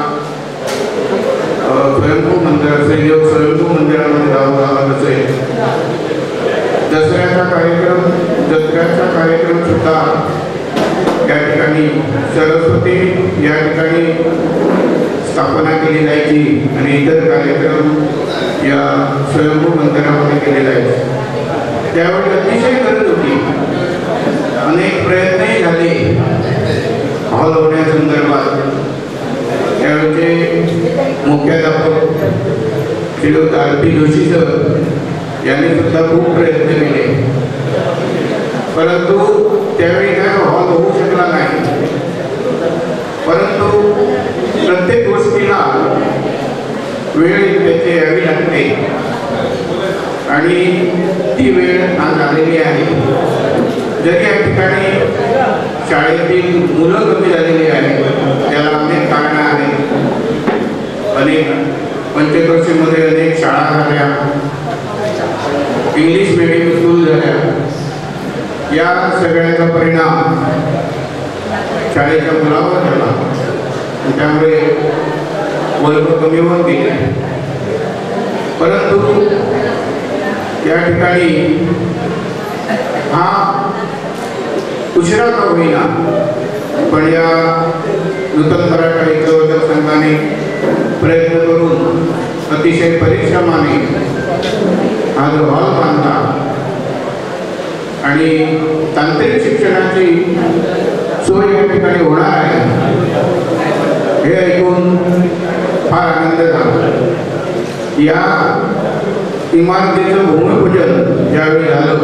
स्वयंभू मंदिर असेल, स्वयंभू मंदिरामध्ये जावं लागत असेल. दसऱ्याचा कार्यक्रम सुद्धा त्या ठिकाणी सरस्वती या ठिकाणी स्थापना केली जायची आणि इतर कार्यक्रम या स्वयंभू मंदिरामध्ये केले जायचे. त्यावेळी अतिशय गरज होती. अनेक प्रयत्नही झाले हॉल होण्यासंदर्भात. त्यावेळेचे मुख्याध्यापक श्रीयुत आर.पी. जोशी सर यांनी सुद्धा खूप प्रयत्न केले, परंतु त्यावेळी काय हॉल होऊ शकला नाही. परंतु प्रत्येक गोष्टीला वेळ त्याची यावी लागते आणि ती वेळ आज आलेली आहे. जरी या ठिकाणी शाळेतील मुलं कमी झालेली आहेत, त्याला अनेक कारणं आहेत. अनेक पंचक्रोशीमध्ये अनेक शाळा झाल्या, इंग्लिश मीडियम स्कूल झाल्या. या सगळ्याचा परिणाम शाळेच्या मुलावर झाला. त्यामुळे वर्ग कमी होत गेले. परंतु या ठिकाणी हा उशिरा का होईना पण या नूतन मराठा ऐक्यवर्धक संघाने प्रयत्न करून अतिशय परिश्रमाने हा जो हॉल बांधला आणि तांत्रिक शिक्षणाची सोय या ठिकाणी होणार आहे हे ऐकून फार आनंद झाला। या इमारतीचं भूमिपूजन ज्यावेळी झालं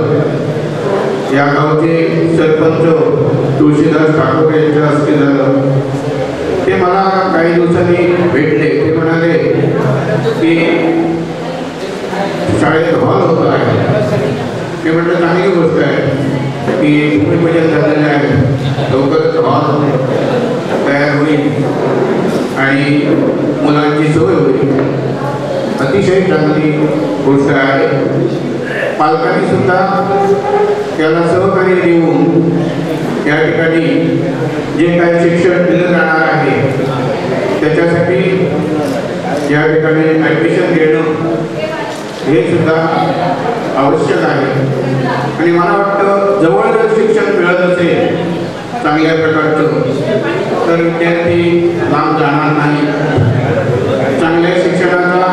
या गावचे सरपंच तुळशीदास ठाकूर यांच्या हस्ते झालं। ते मला काही दिवसांनी भेटले, ते म्हणाले की शाळेत हॉल होता आहे। ते म्हटलं चांगली गोष्ट आहे की भूमिपूजन झालेलं आहे, लवकरच हॉल तयार होईल आणि मुलांची सोय होईल, अतिशय चांगली गोष्ट आहे। पालकांनी सुद्धा त्याला सहकार्य देऊन या ठिकाणी जे काही शिक्षण दिलं जाणार आहे त्याच्यासाठी या ठिकाणी ॲडमिशन घेणं हे सुद्धा आवश्यक आहे। आणि मला वाटतं जवळ जर शिक्षण मिळत असेल चांगल्या प्रकारचं तर विद्यार्थी लांब जाणार नाही। चांगल्या शिक्षणाचा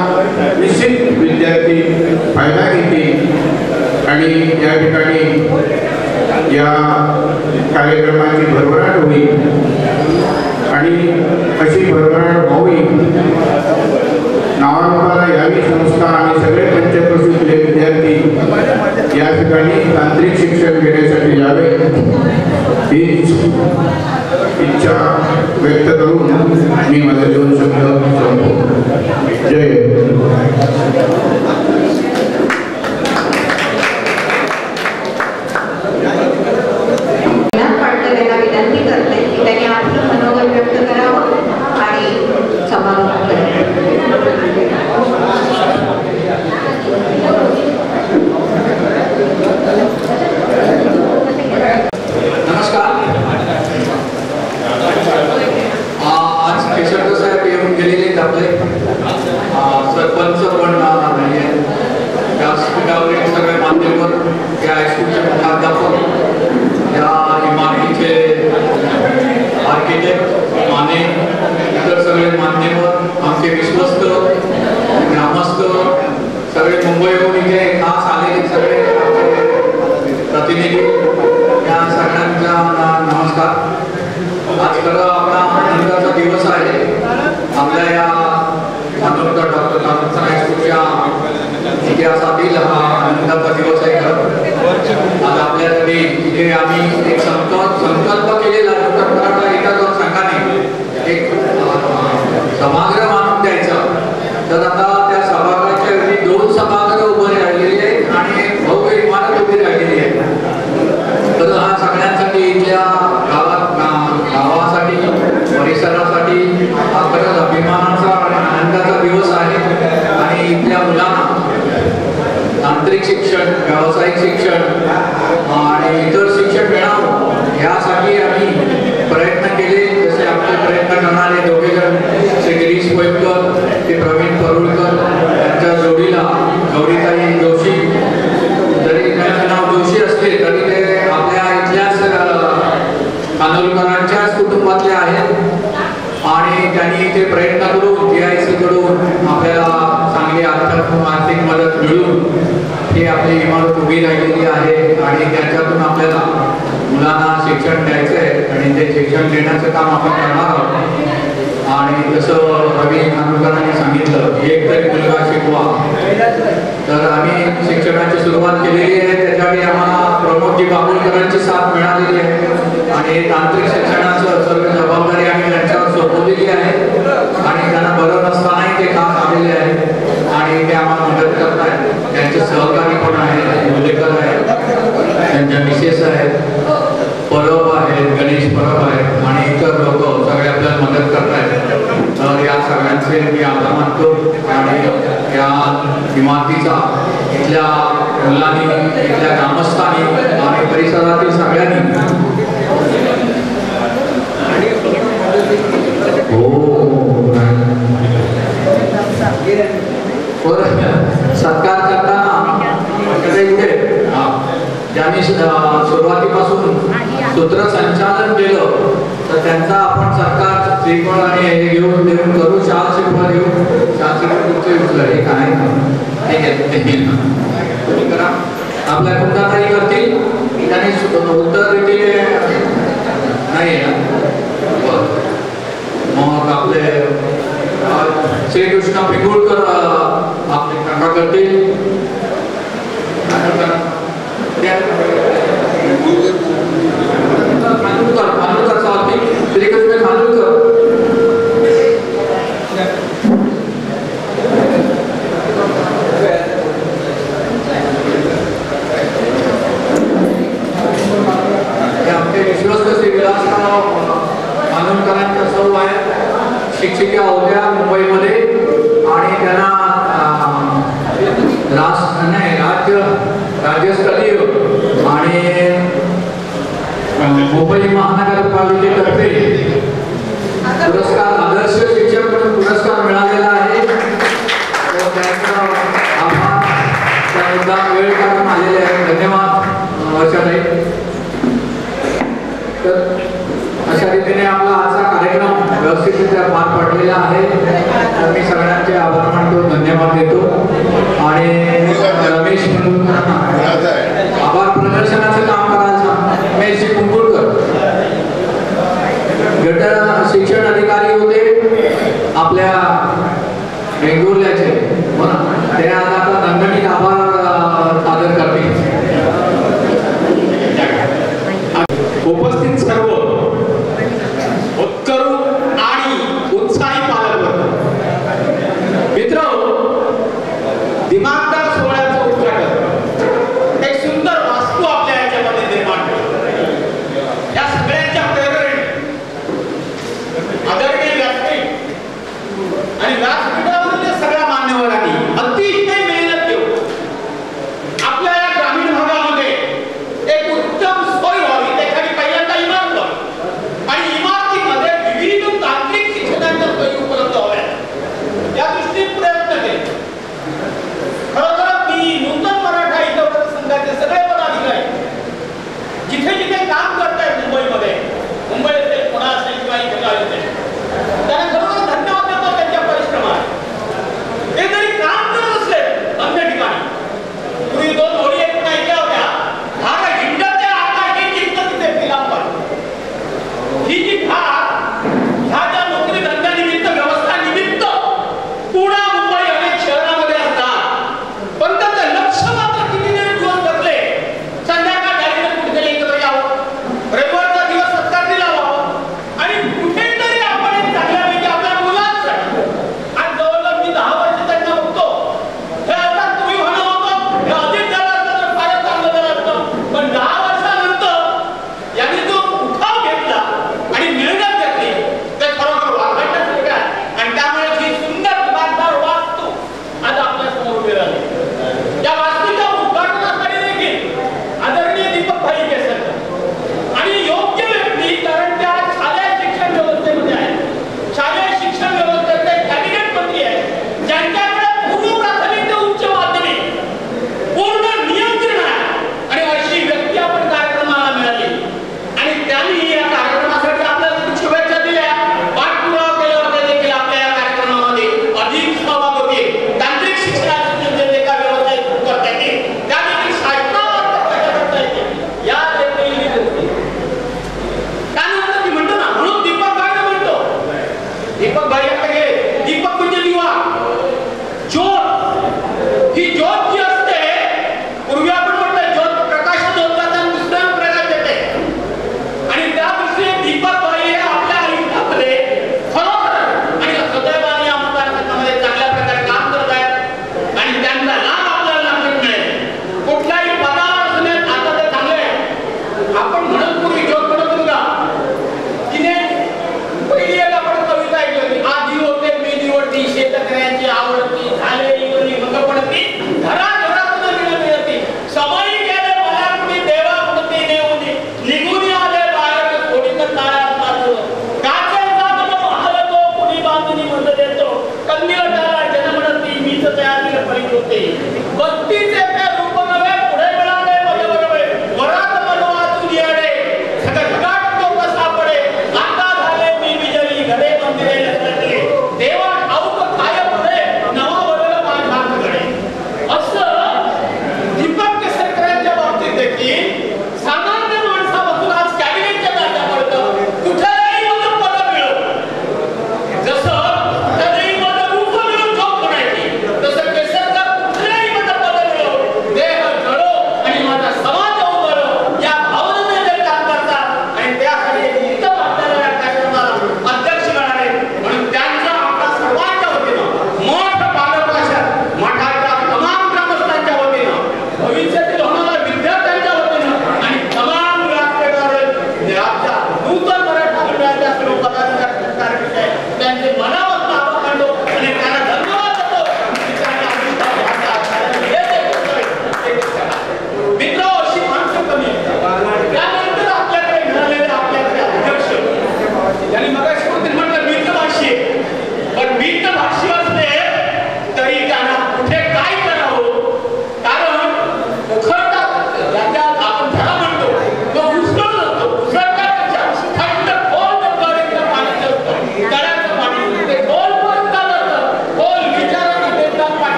निश्चित विद्यार्थी फायदा घेतील आणि या ठिकाणी या कार्यक्रमाची भरभराट होईल आणि अशी भरभराट व्हावी, नावारूपाला यावी संस्था आणि सगळे पंचक्रोशीतले विद्यार्थी या ठिकाणी तांत्रिक शिक्षण घेण्यासाठी यावे हीच इच्छा व्यक्त करून मी माझे 2 शब्द संपवतो। जय विनंती करते की त्यांनी आपलं मनोगत व्यक्त करावं आणि समारोप नमस्कार। आज केशवकर साहेब येऊन गेलेले आपले सरपंच पण नाही आहे, व्यासपीठावरील सगळे मान्यवर, या हायस्कूलचे मुख्याध्यापक, या इमारतीचे आर्किटेक्ट माने, इतर सगळे मान्यवर, आमचे विश्वस्त ग्रामस्थ, सगळे मुंबईहून इथे खास आलेले सगळे प्रतिनिधी, या सगळ्यांचा नमस्कार। आज खरं आपला आनंदाचा दिवस आहे। आपल्या या मानवता डॉक्टर तानाजी हायस्कूलच्या इतिहासातील हा आनंदाचा दिवस आहे। खरं आज आपल्यासाठी इथे आम्ही एक संकल्प केलेला डॉक्टर मराठा ऐक्यवर्धक संघाने एक सभागृह बांधून द्यायचं। तर आता त्या सभागृहाच्या ऐवजी 2 सभागृह उभे राहिलेले आहेत आणि एक भव्य इमारत उभी राहिलेली आहे। तर हा सगळ्यांसाठी इथल्या गावासाठी परिसरासाठी हा खरंच अभिमानाचा आणि आनंदाचा दिवस आहे। आणि इथल्या मुलांना तांत्रिक शिक्षण, व्यावसायिक शिक्षण आणि इतर शिक्षण मिळावं यासाठी आम्ही प्रयत्न केले। जसे आपले प्रयत्न करणारे दोघे जण श्री गिरीश कोयकर, ते प्रवीण परुळकर, त्यांच्या जोडीला गौरीताई जोशी, जरी त्यांचं नाव जोशी असले तरी ते आपल्या इथल्याच कानोलकरांच्याच कुटुंबातले आहेत आणि त्यांनी ते प्रयत्न करून GIC कडून आपल्याला चांगली आर्थिक मदत मिळून ही आपली इमारत उभी राहिलेली आहे आणि त्याच्यातून आपल्याला मुलांना शिक्षण द्यायचं आहे आणि ते शिक्षण देण्याचं काम आपण करणार आहोत। आणि जसं रवी कानोलकरांनी सांगितलं एक तरी मुलगा शिकवा, तर आम्ही शिक्षणाची सुरुवात केलेली आहे। त्याच्यासाठी आम्हाला प्रमोदजी बाबुलकरांची साथ मिळालेली आहे आणि तांत्रिक शिक्षणाचं सर्व जबाबदारी आम्ही त्यांच्यावर सोपवलेली आहे आणि त्यांना बरं नसतानाही ते खास आलेले आहेत आणि ते आम्हाला मदत करत आहेत। त्यांचे सहकारी पण आहेत, मुलेकर आहेत, त्यांच्या मिसेस आहेत, परब आहेत, गणेश परब आहेत आणि इतर लोक सगळे आपल्याला मदत करत आहेत। तर या सगळ्यांचे मी आभार मानतो आणि या इमारतीचा इथल्या मुलांनी, इथल्या ग्रामस्थांनी आणि परिसरातील सगळ्यांनी सत्कार करताना ज्यांनी सुरुवातीपासून सूत्रसंचालन केलं तर त्यांचा आपण सरकार श्रीफळ आणि हे घेऊन देऊन करू. शाल श्रीफळ घेऊन शाल श्रीफळ हे काय करा आपल्या कुंडाताई करतील. त्यांनी उत्तर दिले नाही मग आपले श्रीकृष्ण पिंगुळकर आपले काका करतील. खानोलकर साहेब श्रीकृष्ण खानोलकर आमचे विश्वस्त श्री विलासराव खानोलकरांच्या सौ आहेत. शिक्षिका होत्या मुंबईमध्ये आणि त्यांना राज्यस्तरीय आणि मुंबई महानगरपालिकेतर्फे पुरस्कार आदर्श शिक्षक म्हणून पुरस्कार मिळालेला आहे. त्यांचा आभार. त्या मुद्दा वेळ काढून आलेले आहे. धन्यवाद वर्षाताई. तर अशा रीतीने आपला आजचा कार्यक्रम व्यवस्थितरित्या पार पडलेला आहे. तर मी सगळ्यांचे आभार मानतो, धन्यवाद देतो. आणि रमेश आभार प्रदर्शनाचं काम करायचं रमेश कुंकुळकर गट शिक्षण अधिकारी होते आपल्या वेंगुर्ल्याचे. हो ना, ते आता दणदणीत आभार सादर करतील. उपस्थित सर्व उत्करू आणि उत्साही पालकवर्ग मित्र, दिमागदार सोहळ्याचं उद्घाटन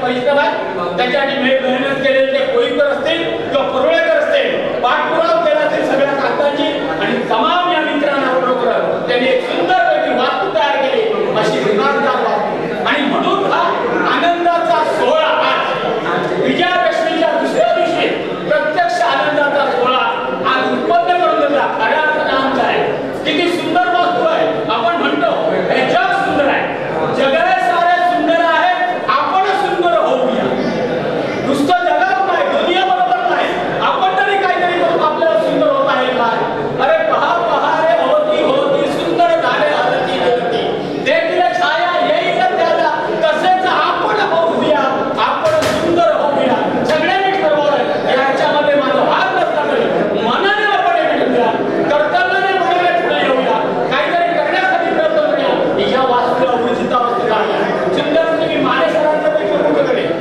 परिश्रम आहे. त्याच्यासाठी मेहनत केलेले ते कोळीकर असतील किंवा परुळेकर असतील, पाठपुरावा केला असेल सगळ्या कागदांची आणि तमाम या मित्रांना बरोबर त्यांनी एक सुंदरपैकी वास्तू तयार केली, अशी विमानदार वास्तू. आणि म्हणून हा आनंदाचा सोहळा आज विजयादशमीच्या दुसऱ्या दिवशी प्रत्यक्ष आनंदाचा सोहळा आज उत्पन्न करून दिला. खऱ्या अर्थाने आमचा आहे. किती सुंदर वास्तू आहे. आपण म्हणतो हे जग सुंदर आहे, जगाला सारे सुंदर आहे, आपण सुंदर होऊया. नुसतं जगात नाही, दुनिया बरोबर नाही, आपण तरी काहीतरी करून आपल्याला सुंदर होत आहे काय? अरे पहा पहा रे होती होती सुंदर झाले हलती हलती, देखील छाया येईल त्याला, तसेच आपण होऊया, आपण सुंदर होऊया. सगळ्यांनी ठरवलं याच्यामध्ये माझा भाग नसला तरी मनाने आपण एकत्र कर्तव्याने मनाने पुढे येऊया, काहीतरी करण्यासाठी प्रयत्न करूया. या वास्तूला उर्जित अवस्थेला सुंदर तुम्ही मानेसरांचं देखील मोठं करेल,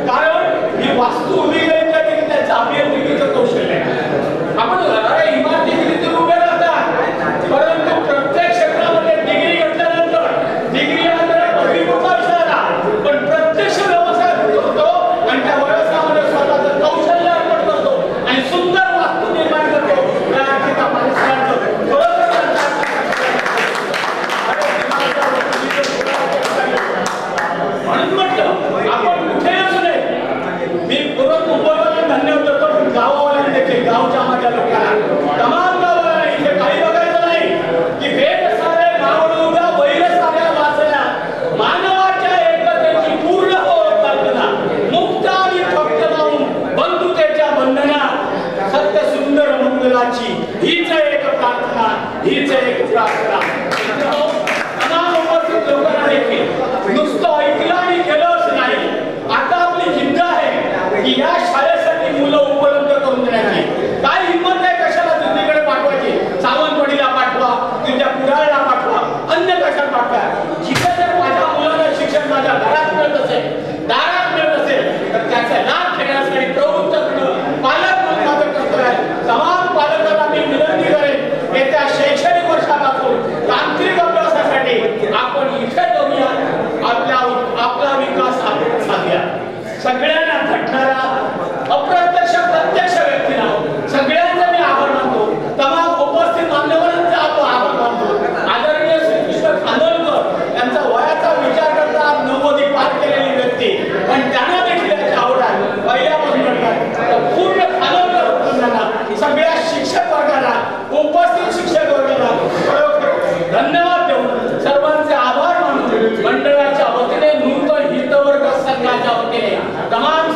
कारण ही वास्तू उभी केली तरी त्याचं अभियांत्रिकीचं कौशल्य आहे. आपण अरे इमारती किती उभे राहतात, परंतु प्रत्येक क्षेत्रामध्ये डिग्री घेतल्यानंतर डिग्री हा पदवीपूर्व विषय आला, पण प्रत्यक्ष व्यवसाय करतो आणि त्या व्यवसायामध्ये स्वतःचं कौशल्य अर्पण करतो आणि सुंदर वास्तू निर्माण करतो. या अर्थिका मानेसरांचं म्हणून म्हटलं आपण कुठे असू नये. मी पूर्व मुंबईला धन्यवाद देतो, पण गावावाल्यांनी देखील गावच्या माझ्या लोकांना तमाम गावाला इथे काही बघायचं नाही की भेट सारे मावळूगा वैर साऱ्या वाचल्या, मानवाच्या एकतेची पूर्ण हो कल्पना, मुक्त आणि फक्त राहून बंधुतेच्या बंधना, सत्य सुंदर मंगलाची हीच एक प्रार्थना, हीच एक प्रार्थना. तमाम उपस्थित लोकांना देखील नुसतं ऐकलं आणि केलंच नाही. आता आपली जिद्द आहे की या शाळेसाठी मुलं उपलब्ध करून देण्याची. काय हिंमत आहे कशाला दुसरीकडे पाठवायची? सावंतवाडीला पाठवा, तुमच्या कुडाळला पाठवा, अन्य कशाला पाठवा. जिथे जर माझ्या मुलाला शिक्षण माझ्या घरात मिळत असेल, दारात मिळत असेल, तर त्याचा लाभ घेण्यासाठी प्रवृत्त करणं पालक म्हणून माझं कर्तव्य आहे. तमाम पालकांना मी विनंती करेन, येत्या शैक्षणिक वर्षापासून तांत्रिक अभ्यासासाठी आपण इथे जाऊया, आपला विकास आपण साधूया. सगळ्यांना घडणारा अप्रत्यक्ष प्रत्यक्ष व्यक्तीला सगळ्यांचा मी आभार मानतो. तमाम उपस्थित मान्यवरांचा आपण आभार मानतो. आदरणीय श्रीकृष्ण खानोलकर यांचा वयाचा विचार करता 90 पार केलेली व्यक्ती, पण त्यांना देखील याची आवड आहे. पहिल्यापासून म्हणतात पूर्ण खानोलकर कुटुंबाला, सगळ्या शिक्षक वर्गाला, उपस्थित शिक्षक वर्गाला धन्यवाद देऊन सर्वांचे आभार मानून मंडळाच्या वतीने नूतन हितवर्ग संघाच्या वतीने तमाम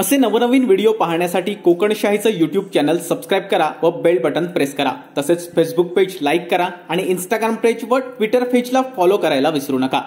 असे नवनवीन व्हिडिओ पाहण्यासाठी कोकणशाहीचं यूट्यूब चॅनल सबस्क्राईब करा व बेल बटन प्रेस करा. तसेच फेसबुक पेज लाईक करा आणि इंस्टाग्राम पेज व ट्विटर पेजला फॉलो करायला विसरू नका.